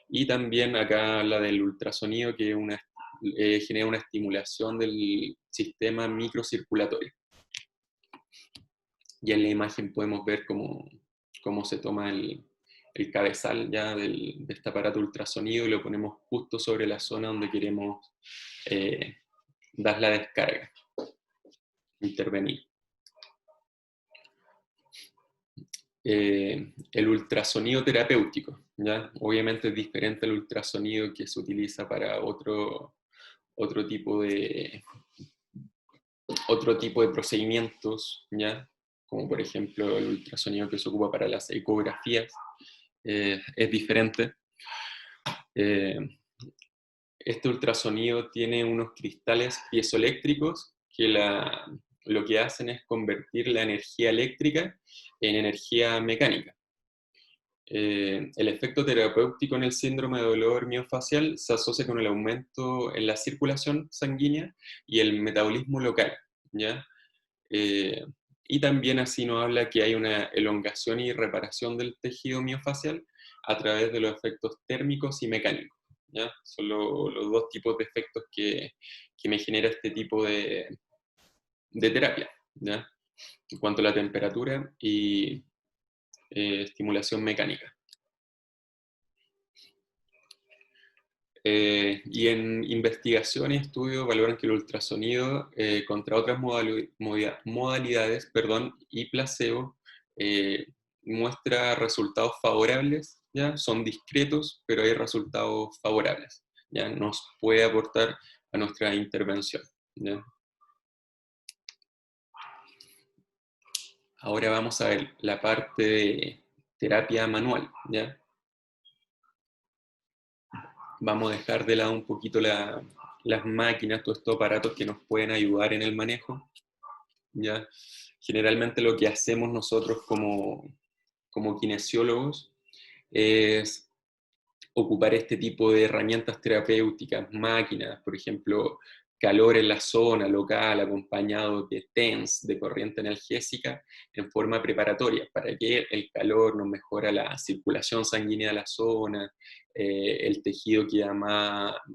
Y también acá habla del ultrasonido, que genera una estimulación del sistema microcirculatorio. Y en la imagen podemos ver cómo se toma el cabezal ya de este aparato ultrasonido y lo ponemos justo sobre la zona donde queremos dar la descarga, intervenir. El ultrasonido terapéutico, ¿ya? Obviamente es diferente al ultrasonido que se utiliza para otro tipo de procedimientos, ¿ya? Como por ejemplo el ultrasonido que se ocupa para las ecografías, es diferente. Este ultrasonido tiene unos cristales piezoeléctricos que lo que hacen es convertir la energía eléctrica en energía mecánica. El efecto terapéutico en el síndrome de dolor miofacial se asocia con el aumento en la circulación sanguínea y el metabolismo local, ¿ya? Y también así nos habla que hay una elongación y reparación del tejido miofacial a través de los efectos térmicos y mecánicos, ¿ya? Son los 2 tipos de efectos que me genera este tipo de terapia, ¿ya? En cuanto a la temperatura y estimulación mecánica. Y en investigación y estudio valoran que el ultrasonido contra otras modalidades y placebo muestra resultados favorables, ¿ya? Son discretos, pero hay resultados favorables, ¿ya? Nos puede aportar a nuestra intervención, ¿ya? Ahora vamos a ver la parte de terapia manual, ¿ya? Vamos a dejar de lado un poquito las máquinas, todos estos aparatos que nos pueden ayudar en el manejo, ¿ya? Generalmente lo que hacemos nosotros como kinesiólogos es ocupar este tipo de herramientas terapéuticas, máquinas, por ejemplo, calor en la zona local acompañado de TENS, de corriente analgésica, en forma preparatoria, para que el calor nos mejora la circulación sanguínea de la zona, el tejido queda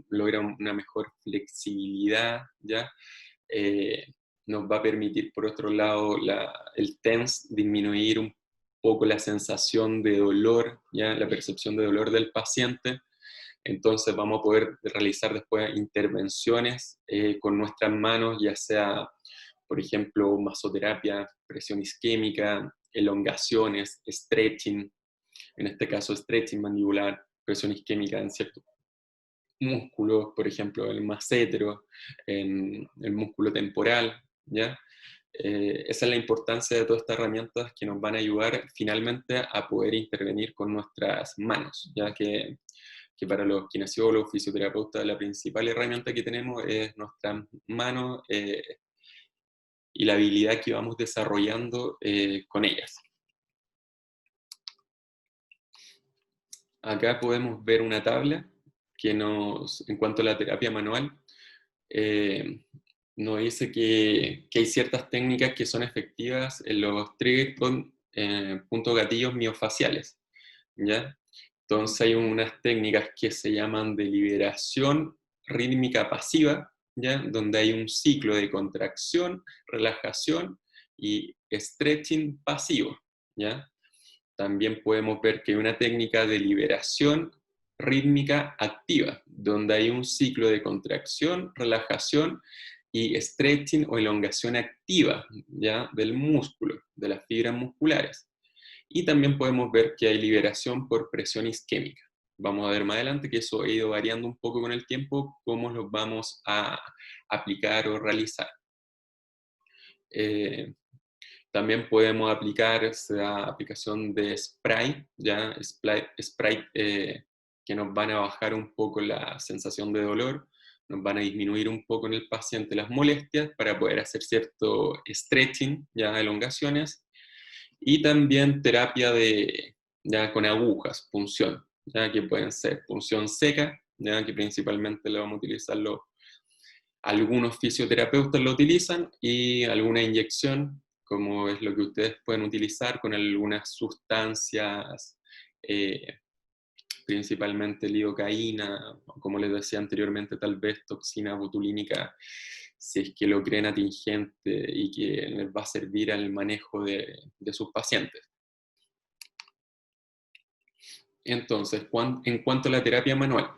logra una mejor flexibilidad, ¿ya? Nos va a permitir, por otro lado, el TENS disminuir poco la sensación de dolor, ¿ya? La percepción de dolor del paciente. Entonces vamos a poder realizar después intervenciones con nuestras manos, ya sea, por ejemplo, masoterapia, presión isquémica, elongaciones, stretching, en este caso stretching mandibular, presión isquémica en ciertos músculos, por ejemplo, el massetero, en el músculo temporal, ¿ya? Esa es la importancia de todas estas herramientas que nos van a ayudar finalmente a poder intervenir con nuestras manos, ya que para los kinesiólogos, fisioterapeutas, la principal herramienta que tenemos es nuestras manos y la habilidad que vamos desarrollando con ellas. Acá podemos ver una tabla que en cuanto a la terapia manual, nos dice que hay ciertas técnicas que son efectivas en los triggers con puntos gatillos miofaciales, ¿ya? Entonces hay unas técnicas que se llaman de liberación rítmica pasiva, ¿ya? Donde hay un ciclo de contracción, relajación y stretching pasivo, ¿ya? También podemos ver que hay una técnica de liberación rítmica activa, donde hay un ciclo de contracción, relajación y stretching o elongación activa, ¿ya? Del músculo, de las fibras musculares. Y también podemos ver que hay liberación por presión isquémica. Vamos a ver más adelante que eso ha ido variando un poco con el tiempo, cómo los vamos a aplicar o realizar. También podemos aplicar esa aplicación de spray, ¿ya? Spray que nos van a bajar un poco la sensación de dolor, nos van a disminuir un poco en el paciente las molestias para poder hacer cierto stretching, ya elongaciones, y también terapia ya con agujas, punción, ya que pueden ser punción seca, ya que principalmente lo vamos a utilizar algunos fisioterapeutas lo utilizan, y alguna inyección, como es lo que ustedes pueden utilizar con algunas sustancias, principalmente lidocaína, o como les decía anteriormente, tal vez toxina botulínica, si es que lo creen atingente y que les va a servir al manejo de sus pacientes. Entonces, en cuanto a la terapia manual,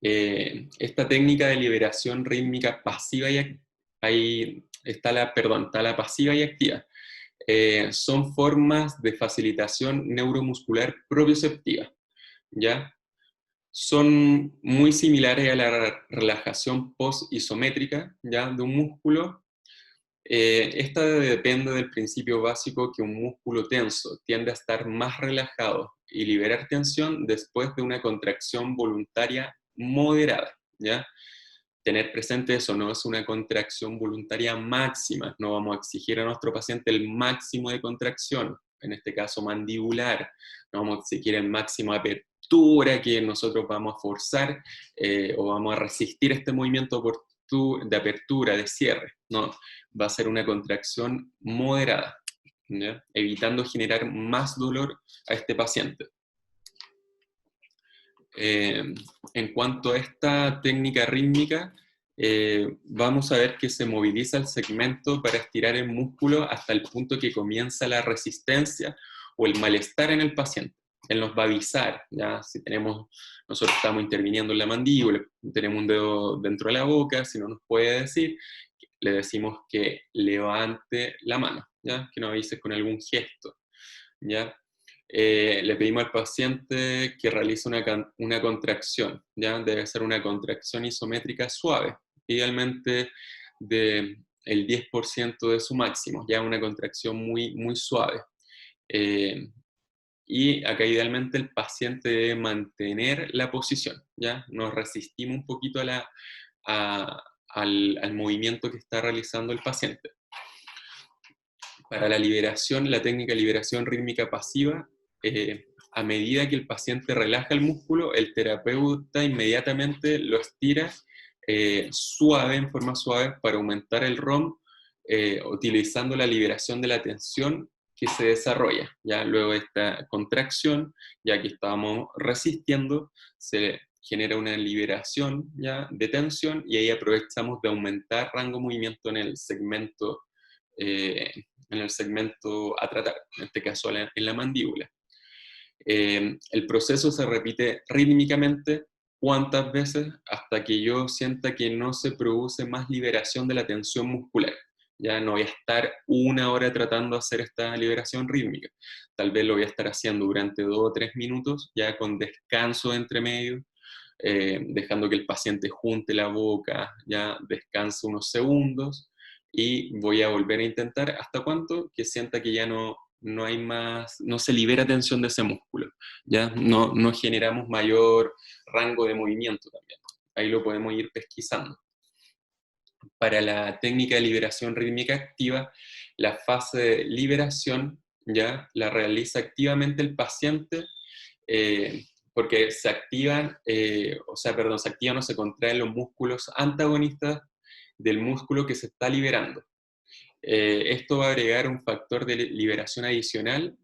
esta técnica de liberación rítmica pasiva y ahí está la pasiva y activa. Son formas de facilitación neuromuscular propioceptiva, ¿ya? Son muy similares a la relajación post-isométrica, ¿ya? De un músculo. Esta depende del principio básico que un músculo tenso tiende a estar más relajado y liberar tensión después de una contracción voluntaria moderada, ¿ya? Tener presente eso, no es una contracción voluntaria máxima, no vamos a exigir a nuestro paciente el máximo de contracción, en este caso mandibular, no vamos a exigir el máximo de apertura que nosotros vamos a forzar o vamos a resistir este movimiento de apertura, de cierre, no, va a ser una contracción moderada, ¿ya? Evitando generar más dolor a este paciente. En cuanto a esta técnica rítmica, vamos a ver que se moviliza el segmento para estirar el músculo hasta el punto que comienza la resistencia o el malestar en el paciente. Él nos va a avisar, ¿ya? Si nosotros estamos interviniendo en la mandíbula, tenemos un dedo dentro de la boca, si no nos puede decir, le decimos que levante la mano, ¿ya? Que nos avise con algún gesto, ¿ya? Le pedimos al paciente que realice una contracción, ¿ya? Debe ser una contracción isométrica suave, idealmente del 10% de su máximo, ya una contracción muy, muy suave. Y acá idealmente el paciente debe mantener la posición, ¿ya? Nos resistimos un poquito al movimiento que está realizando el paciente. Para la liberación, la técnica de liberación rítmica pasiva, a medida que el paciente relaja el músculo, el terapeuta inmediatamente lo estira en forma suave, para aumentar el ROM, utilizando la liberación de la tensión que se desarrolla. Ya luego de esta contracción, ya que estábamos resistiendo, se genera una liberación, ya, de tensión, y ahí aprovechamos de aumentar rango de movimiento en el segmento en el segmento a tratar, en este caso en la mandíbula. El proceso se repite rítmicamente cuántas veces hasta que yo sienta que no se produce más liberación de la tensión muscular. Ya no voy a estar 1 hora tratando de hacer esta liberación rítmica. Tal vez lo voy a estar haciendo durante 2 o 3 minutos, ya con descanso entre medio, dejando que el paciente junte la boca, ya descanse unos segundos y voy a volver a intentar hasta cuánto que sienta que ya no hay más, no se libera tensión de ese músculo, ya no generamos mayor rango de movimiento también. Ahí lo podemos ir pesquisando. Para la técnica de liberación rítmica activa, la fase de liberación ya la realiza activamente el paciente, porque se activan, se activan o se contraen los músculos antagonistas del músculo que se está liberando. Esto va a agregar un factor de liberación adicional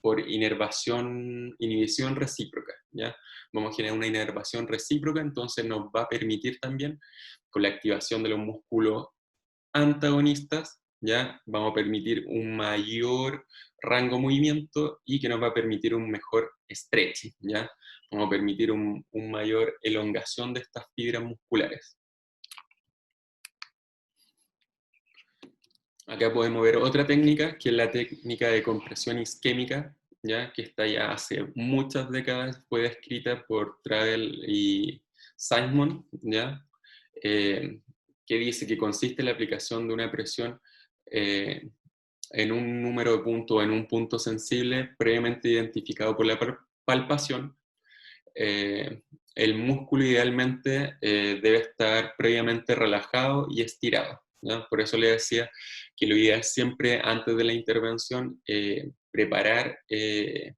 por inhibición recíproca, ¿ya? Vamos a generar una inervación recíproca, entonces nos va a permitir también, con la activación de los músculos antagonistas, ¿ya? Vamos a permitir un mayor rango de movimiento y que nos va a permitir un mejor stretching, ¿ya? Vamos a permitir un mayor elongación de estas fibras musculares. Acá podemos ver otra técnica, que es la técnica de compresión isquémica, ¿ya? Que está ya hace muchas décadas, fue descrita por Travell y Simon, ¿ya? Que dice que consiste en la aplicación de una presión en un número de puntos, en un punto sensible previamente identificado por la palpación. El músculo idealmente debe estar previamente relajado y estirado, ¿no? Por eso le decía que lo ideal siempre antes de la intervención, preparar el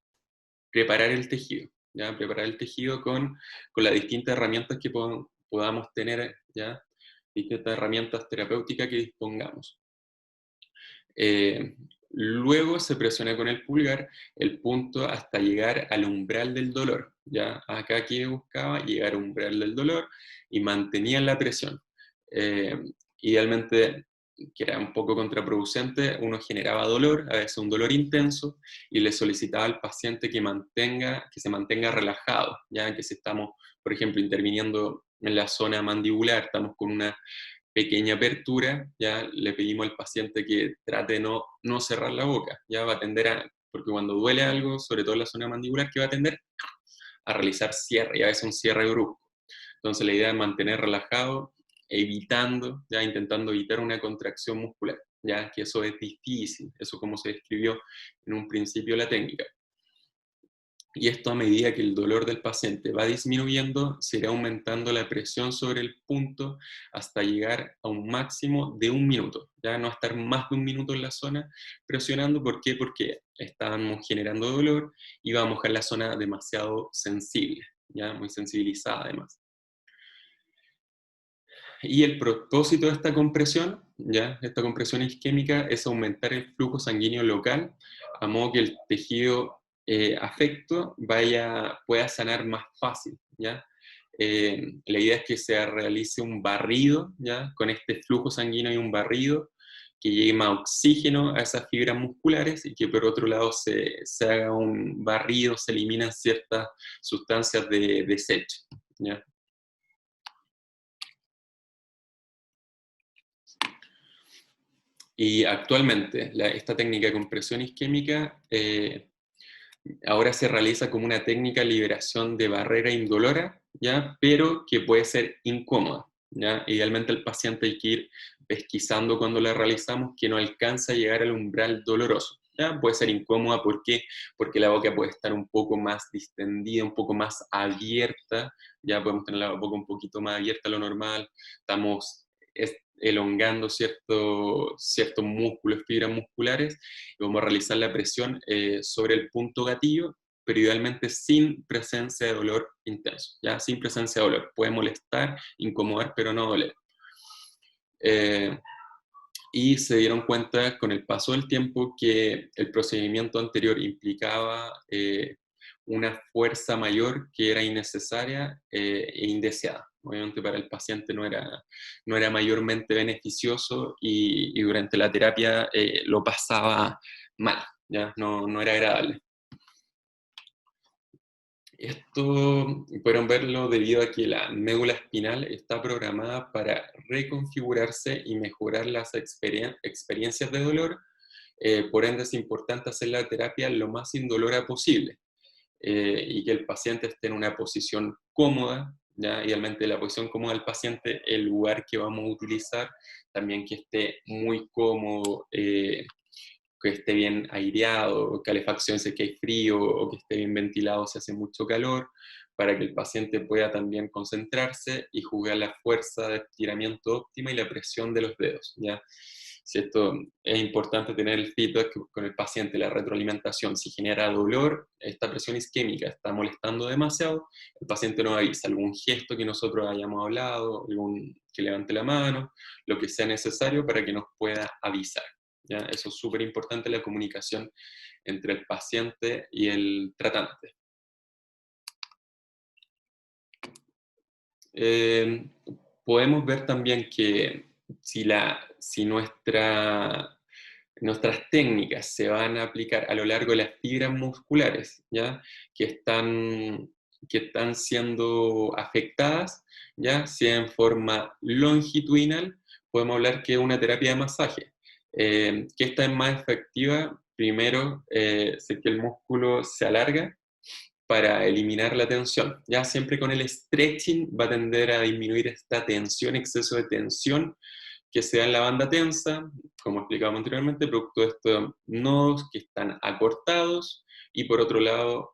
tejido, ¿ya? Preparar el tejido con las distintas herramientas que podamos tener, ¿ya? Distintas herramientas terapéuticas que dispongamos. Luego se presiona con el pulgar el punto hasta llegar al umbral del dolor, ¿ya? Acá que buscaba llegar al umbral del dolor y mantenía la presión. Idealmente, que era un poco contraproducente, uno generaba dolor, a veces un dolor intenso, y le solicitaba al paciente que se mantenga relajado, ya que si estamos, por ejemplo, interviniendo en la zona mandibular, estamos con una pequeña apertura, ya le pedimos al paciente que trate de no cerrar la boca, ya va a tender porque cuando duele algo, sobre todo en la zona mandibular, que va a tender a realizar cierre, y a veces un cierre brusco. Entonces la idea es mantener relajado, intentando evitar una contracción muscular, ya que eso es difícil, eso como se describió en un principio la técnica. Y esto a medida que el dolor del paciente va disminuyendo, se irá aumentando la presión sobre el punto hasta llegar a un máximo de 1 minuto. Ya no estar más de 1 minuto en la zona presionando. ¿Por qué? Porque estábamos generando dolor y vamos a dejar la zona demasiado sensible, ya muy sensibilizada además. Y el propósito de esta compresión, esta compresión isquémica, es aumentar el flujo sanguíneo local, a modo que el tejido afecto pueda sanar más fácil, ¿ya? La idea es que se realice un barrido, ¿ya? Con este flujo sanguíneo y un barrido, que llegue más oxígeno a esas fibras musculares y que por otro lado se haga un barrido, se eliminan ciertas sustancias de desecho, ¿ya? Y actualmente esta técnica de compresión isquémica ahora se realiza como una técnica de liberación de barrera indolora, ¿ya? Pero que puede ser incómoda, ¿ya? Idealmente el paciente hay que ir pesquisando cuando la realizamos, que no alcanza a llegar al umbral doloroso, ¿ya? Puede ser incómoda, ¿por qué? Porque la boca puede estar un poco más distendida, un poco más abierta, ya podemos tener la boca un poquito más abierta a lo normal, estamos elongando ciertos músculos, fibras musculares, y vamos a realizar la presión sobre el punto gatillo, pero idealmente sin presencia de dolor intenso, ¿ya? Sin presencia de dolor. Puede molestar, incomodar, pero no doler. Y se dieron cuenta con el paso del tiempo que el procedimiento anterior implicaba una fuerza mayor que era innecesaria e indeseada, Obviamente para el paciente no era mayormente beneficioso y durante la terapia lo pasaba mal, ¿ya? No era agradable. Esto pudieron verlo debido a que la médula espinal está programada para reconfigurarse y mejorar las experiencias de dolor. Por ende es importante hacer la terapia lo más indolora posible y que el paciente esté en una posición cómoda, ¿ya? Idealmente la posición cómoda del paciente, el lugar que vamos a utilizar, también que esté muy cómodo, que esté bien aireado, calefacción si es que hay frío, o que esté bien ventilado si hace mucho calor, para que el paciente pueda también concentrarse y juzgar la fuerza de estiramiento óptima y la presión de los dedos, ¿ya? Si esto es importante tener el feedback con el paciente, la retroalimentación. Si genera dolor, esta presión isquémica está molestando demasiado, el paciente nos avisa, algún gesto que nosotros hayamos hablado, que levante la mano, lo que sea necesario para que nos pueda avisar. ¿Ya? Eso es súper importante, la comunicación entre el paciente y el tratante. Podemos ver también que si nuestras técnicas se van a aplicar a lo largo de las fibras musculares, ¿ya? Que están siendo afectadas, ¿ya? Sea en forma longitudinal, podemos hablar que es una terapia de masaje. Que esta es más efectiva, primero, si que el músculo se alarga para eliminar la tensión. Ya siempre con el stretching va a tender a disminuir esta tensión, exceso de tensión que se da en la banda tensa, como explicamos anteriormente, producto de estos nodos que están acortados y por otro lado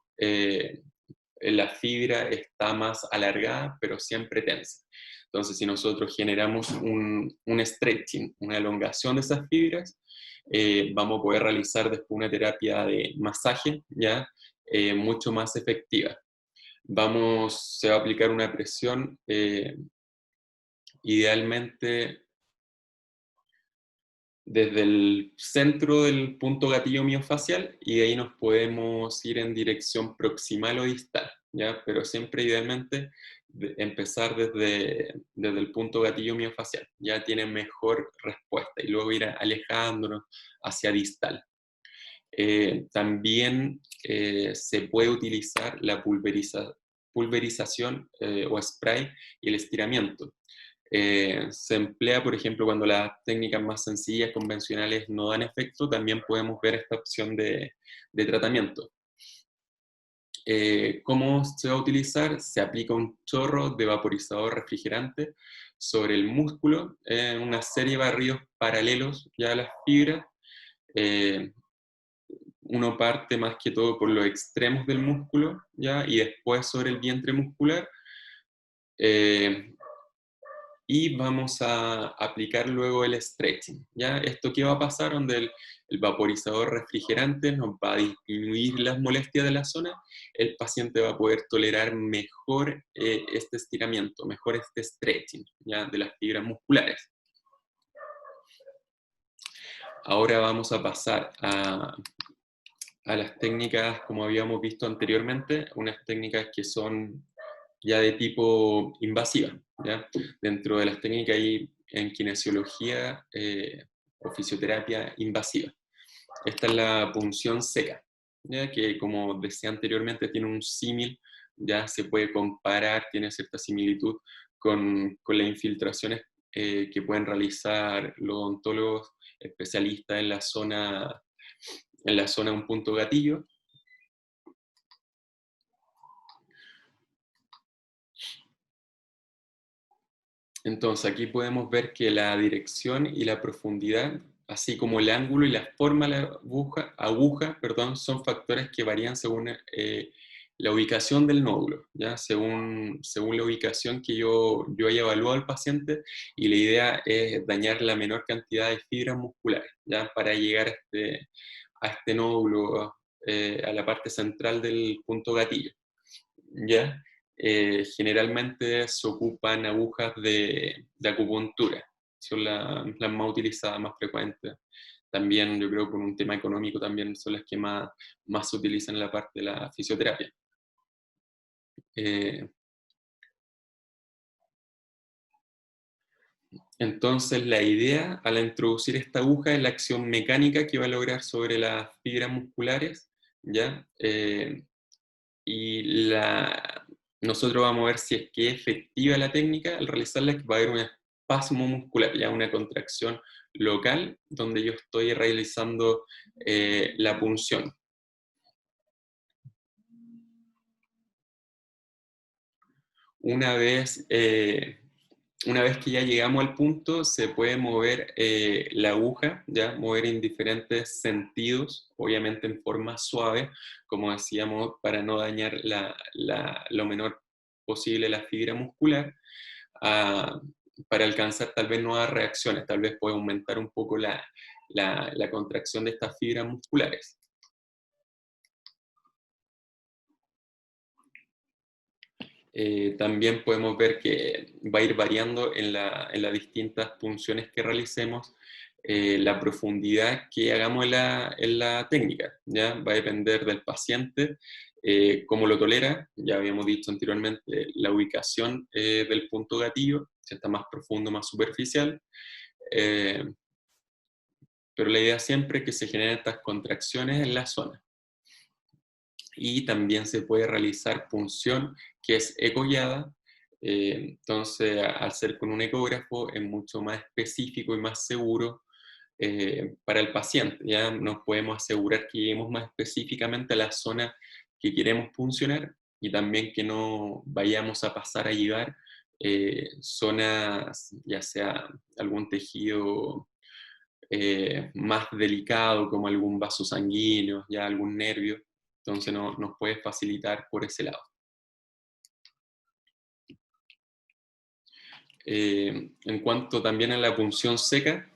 la fibra está más alargada pero siempre tensa. Entonces si nosotros generamos un stretching, una elongación de esas fibras, vamos a poder realizar después una terapia de masaje, ¿ya? Mucho más efectiva. Se va a aplicar una presión idealmente desde el centro del punto gatillo miofacial y de ahí nos podemos ir en dirección proximal o distal, ¿ya? Pero siempre idealmente empezar desde el punto gatillo miofacial, ya tiene mejor respuesta y luego ir alejándonos hacia distal. También se puede utilizar la pulverización o spray y el estiramiento. Se emplea, por ejemplo, cuando las técnicas más sencillas, convencionales, no dan efecto, también podemos ver esta opción de tratamiento. ¿Cómo se va a utilizar? Se aplica un chorro de vaporizador refrigerante sobre el músculo en una serie de barridos paralelos ya a las fibras. Uno parte más que todo por los extremos del músculo, ¿ya? Y después sobre el vientre muscular. Y vamos a aplicar luego el stretching, ¿ya? ¿Esto qué va a pasar? Donde el vaporizador refrigerante nos va a disminuir las molestias de la zona, el paciente va a poder tolerar mejor este estiramiento, mejor este stretching, ¿ya? De las fibras musculares. Ahora vamos a pasar a las técnicas, como habíamos visto anteriormente, unas técnicas que son ya de tipo invasiva, ¿ya? Dentro de las técnicas hay en kinesiología o fisioterapia invasiva. Esta es la punción seca, ¿ya? Que como decía anteriormente tiene un símil, ya se puede comparar, tiene cierta similitud con las infiltraciones que pueden realizar los odontólogos especialistas en la zona de un punto gatillo. Entonces aquí podemos ver que la dirección y la profundidad, así como el ángulo y la forma de la aguja, son factores que varían según la ubicación del nódulo, ¿ya? Según la ubicación que yo haya evaluado al paciente, y la idea es dañar la menor cantidad de fibras musculares, ¿ya? Para llegar a este nódulo, a la parte central del punto gatillo, ¿ya? Generalmente se ocupan agujas de acupuntura, son las más utilizadas, más frecuentes. También yo creo por un tema económico también son las que más se utilizan en la parte de la fisioterapia. Entonces la idea al introducir esta aguja es la acción mecánica que va a lograr sobre las fibras musculares, ¿ya? Y nosotros vamos a ver si es que es efectiva la técnica al realizarla, que va a haber un espasmo muscular, ya una contracción local donde yo estoy realizando la punción. Una vez que ya llegamos al punto, se puede mover la aguja, ya mover en diferentes sentidos, obviamente en forma suave, como decíamos, para no dañar lo menor posible la fibra muscular, para alcanzar tal vez nuevas reacciones, tal vez puede aumentar un poco la contracción de estas fibras musculares. También podemos ver que va a ir variando en las distintas punciones que realicemos, la profundidad que hagamos en la técnica, ¿ya? Va a depender del paciente, cómo lo tolera, ya habíamos dicho anteriormente, la ubicación del punto gatillo, si está más profundo, más superficial, pero la idea siempre es que se generen estas contracciones en la zona. Y también se puede realizar punción que es ecoguiada, entonces al ser con un ecógrafo es mucho más específico y más seguro para el paciente, ya nos podemos asegurar que lleguemos más específicamente a la zona que queremos puncionar y también que no vayamos a pasar a llegar zonas, ya sea algún tejido más delicado como algún vaso sanguíneo, ya algún nervio, entonces nos puede facilitar por ese lado. En cuanto también a la punción seca,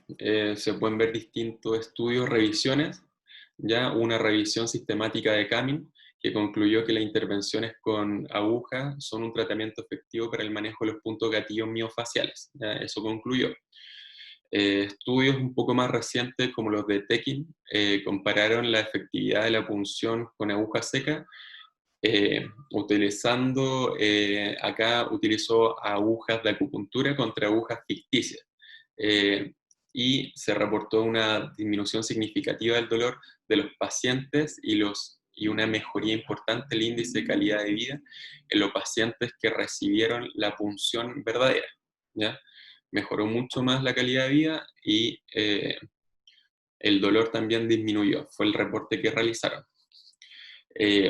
se pueden ver distintos estudios, revisiones, ya una revisión sistemática de Kamin, que concluyó que las intervenciones con aguja son un tratamiento efectivo para el manejo de los puntos gatillos miofaciales, ¿ya? Eso concluyó. Estudios un poco más recientes, como los de Tekin, compararon la efectividad de la punción con aguja seca, acá utilizó agujas de acupuntura contra agujas ficticias, y se reportó una disminución significativa del dolor de los pacientes y una mejoría importante del índice de calidad de vida en los pacientes que recibieron la punción verdadera, ¿ya? Mejoró mucho más la calidad de vida y el dolor también disminuyó, fue el reporte que realizaron.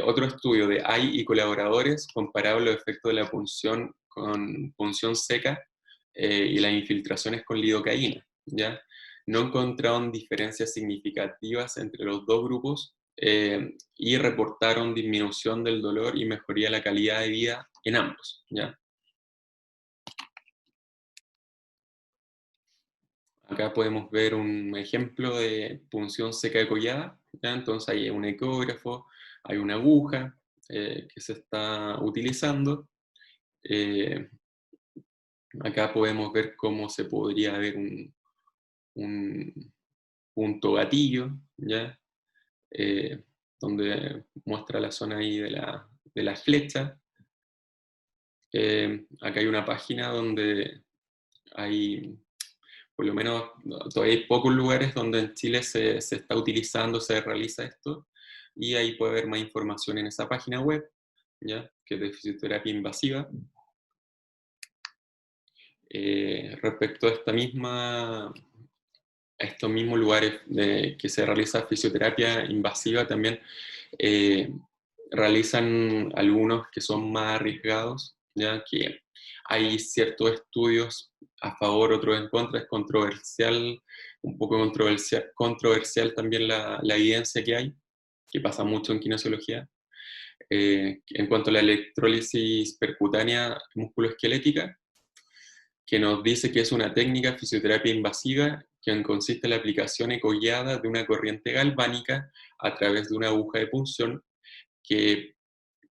Otro estudio de AI y colaboradores compararon los efectos de la punción con punción seca y las infiltraciones con lidocaína, ¿ya? No encontraron diferencias significativas entre los dos grupos y reportaron disminución del dolor y mejoría de la calidad de vida en ambos, ¿ya? Acá podemos ver un ejemplo de punción seca ecollada, ¿ya? Entonces hay un ecógrafo, hay una aguja que se está utilizando. Acá podemos ver cómo se podría ver un punto gatillo, ¿ya? Donde muestra la zona ahí de la flecha. Acá hay una página donde hay, por lo menos, todavía hay pocos lugares donde en Chile se está utilizando, se realiza esto, y ahí puede haber más información en esa página web, ¿ya? Que es de fisioterapia invasiva. Respecto a estos mismos lugares que se realiza fisioterapia invasiva, también realizan algunos que son más arriesgados, ya que hay ciertos estudios a favor, otros en contra, es controversial, un poco controversial también la evidencia que hay, que pasa mucho en kinesiología. En cuanto a la electrólisis percutánea musculoesquelética, que nos dice que es una técnica de fisioterapia invasiva que consiste en la aplicación ecoguiada de una corriente galvánica a través de una aguja de punción que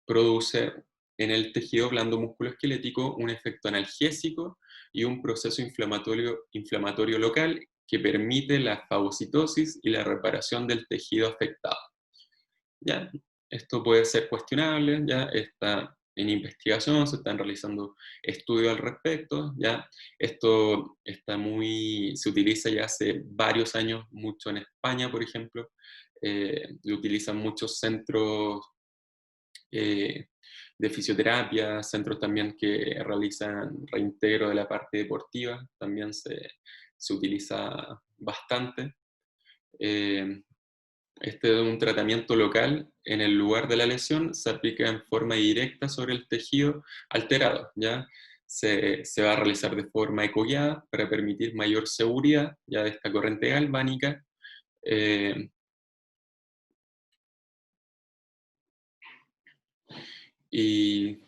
produce en el tejido blando musculoesquelético un efecto analgésico y un proceso inflamatorio local que permite la fagocitosis y la reparación del tejido afectado. ¿Ya? Esto puede ser cuestionable, ¿ya? en investigación, se están realizando estudios al respecto, ¿ya? Esto se utiliza ya hace varios años, mucho en España, por ejemplo. Lo utilizan muchos centros de fisioterapia, centros también que realizan reintegro de la parte deportiva, también se utiliza bastante. Eh, este es un tratamiento local en el lugar de la lesión, se aplica en forma directa sobre el tejido alterado, ¿ya? Se va a realizar de forma ecoguiada para permitir mayor seguridad ya de esta corriente galvánica. eh, y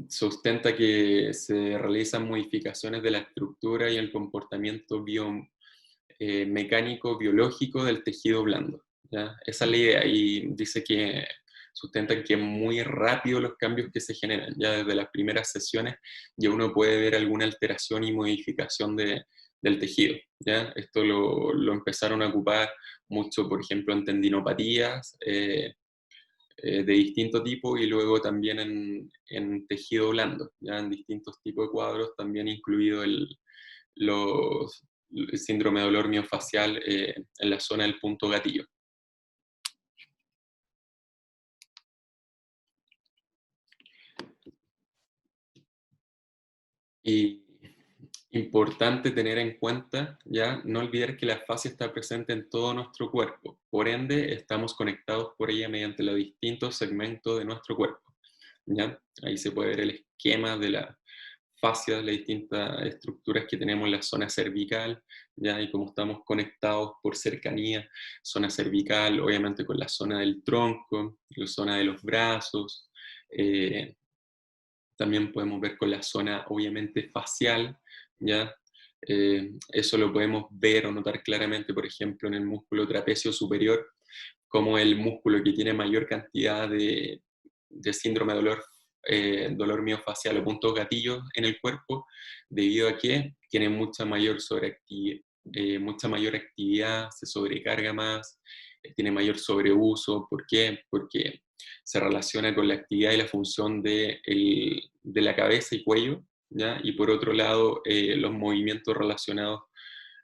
sustenta que se realizan modificaciones de la estructura y el comportamiento biomecánico, biológico del tejido blando, ¿ya? Esa es la idea, y dice que sustentan que muy rápido los cambios que se generan, ya desde las primeras sesiones ya uno puede ver alguna alteración y modificación del tejido, ¿ya? Esto lo empezaron a ocupar mucho, por ejemplo, en tendinopatías, de distinto tipo, y luego también en tejido blando, ya en distintos tipos de cuadros, también incluido el síndrome de dolor miofacial en la zona del punto gatillo. Y importante tener en cuenta, ya, no olvidar que la fascia está presente en todo nuestro cuerpo, por ende estamos conectados por ella mediante los distintos segmentos de nuestro cuerpo, ¿ya? Ahí se puede ver el esquema de la fascia, las distintas estructuras que tenemos en la zona cervical, ¿ya? Y cómo estamos conectados por cercanía, zona cervical, obviamente con la zona del tronco, la zona de los brazos, también podemos ver con la zona obviamente facial, ¿ya? Eso lo podemos ver o notar claramente, por ejemplo, en el músculo trapecio superior, como el músculo que tiene mayor cantidad de síndrome de dolor miofacial o puntos gatillos en el cuerpo, debido a que tiene mucha mayor actividad, se sobrecarga más, tiene mayor sobreuso. ¿Por qué? Porque se relaciona con la actividad y la función de la cabeza y cuello, ¿ya? Y por otro lado, los movimientos relacionados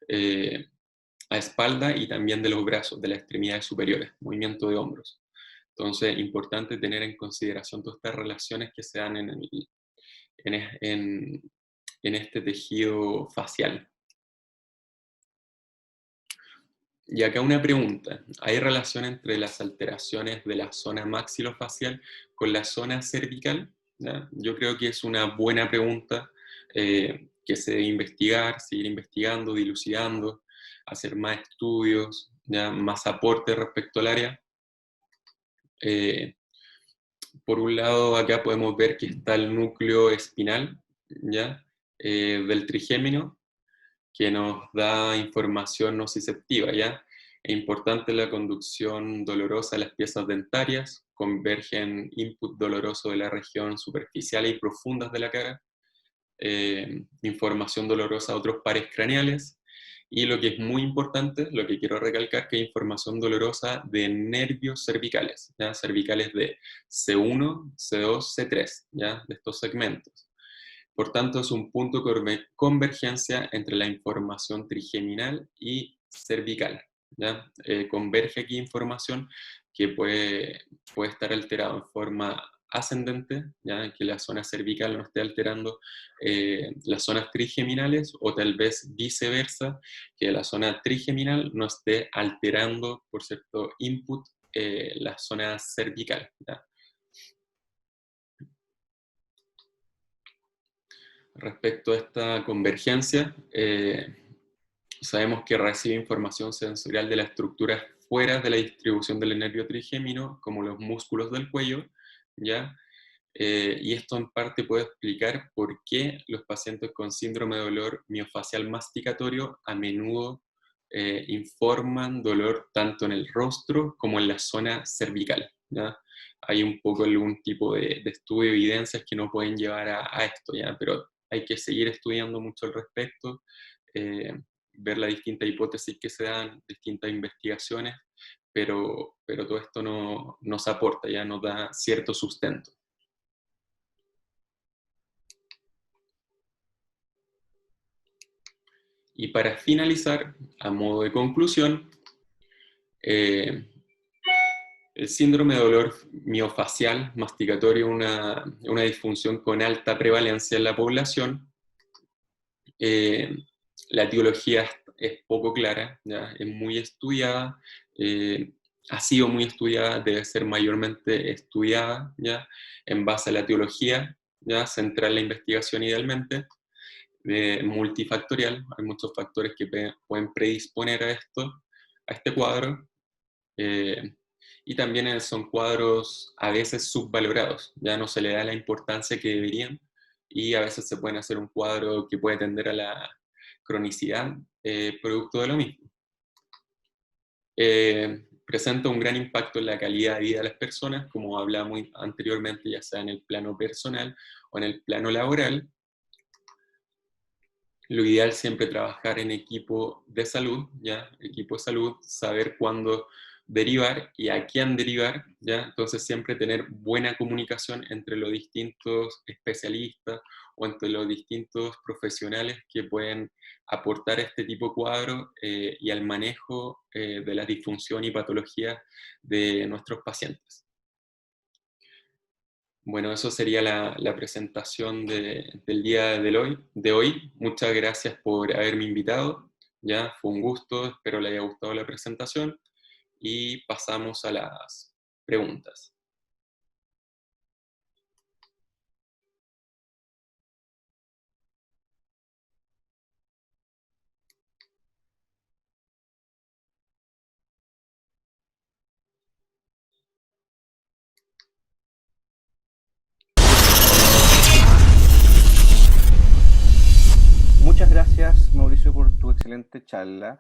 eh, a espalda y también de los brazos, de las extremidades superiores, movimiento de hombros. Entonces, importante tener en consideración todas estas relaciones que se dan en este tejido facial. Y acá una pregunta, ¿hay relación entre las alteraciones de la zona maxilofacial con la zona cervical? ¿Ya? Yo creo que es una buena pregunta que se debe investigar, seguir investigando, dilucidando, hacer más estudios, ¿ya? Más aporte respecto al área. Por un lado, acá podemos ver que está el núcleo espinal, ¿ya? Del trigémino, que nos da información nociceptiva, ¿ya? Es importante la conducción dolorosa de las piezas dentarias, convergen input doloroso de la región superficial y profundas de la cara, información dolorosa a otros pares craneales, y lo que es muy importante, lo que quiero recalcar, que hay información dolorosa de nervios cervicales, ¿ya? Cervicales de C1, C2, C3, ¿ya? De estos segmentos. Por tanto, es un punto de convergencia entre la información trigeminal y cervical, ¿ya? Converge aquí información que puede estar alterada en forma ascendente, ¿ya? Que la zona cervical no esté alterando las zonas trigeminales, o tal vez viceversa, que la zona trigeminal no esté alterando por cierto input la zona cervical, ¿ya? Respecto a esta convergencia, sabemos que recibe información sensorial de la estructura fuera de la distribución del nervio trigémino, como los músculos del cuello, ¿ya? Y esto en parte puede explicar por qué los pacientes con síndrome de dolor miofacial masticatorio a menudo informan dolor tanto en el rostro como en la zona cervical, ¿ya? Hay un poco algún tipo de estudio, evidencias que no pueden llevar a esto, ¿ya? Pero hay que seguir estudiando mucho al respecto, eh, ver las distintas hipótesis que se dan, distintas investigaciones, pero todo esto nos aporta, ya nos da cierto sustento. Y para finalizar, a modo de conclusión, el síndrome de dolor miofacial masticatorio es una disfunción con alta prevalencia en la población. La etiología es poco clara, ¿ya? Es muy estudiada, ha sido muy estudiada, debe ser mayormente estudiada, ¿ya? En base a la etiología, ¿ya? Centrar la investigación idealmente, multifactorial, hay muchos factores que pueden predisponer a esto, a este cuadro, eh, y también son cuadros a veces subvalorados, ya no se le da la importancia que deberían, y a veces se pueden hacer un cuadro que puede tender a la cronicidad, producto de lo mismo. Presenta un gran impacto en la calidad de vida de las personas, como hablamos anteriormente, ya sea en el plano personal o en el plano laboral. Lo ideal siempre trabajar en equipo de salud, ¿ya? Equipo de salud, saber cuándo derivar y a quién derivar, ¿ya? Entonces siempre tener buena comunicación entre los distintos especialistas o entre los distintos profesionales que pueden aportar a este tipo de cuadros y al manejo de la disfunción y patología de nuestros pacientes. Bueno, eso sería la presentación del día de hoy. Muchas gracias por haberme invitado. Ya fue un gusto, espero le haya gustado la presentación y pasamos a las preguntas. Muchas gracias, Mauricio, por tu excelente charla.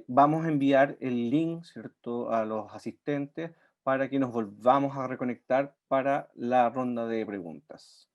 Vamos a enviar el link, ¿cierto?, a los asistentes para que nos volvamos a reconectar para la ronda de preguntas.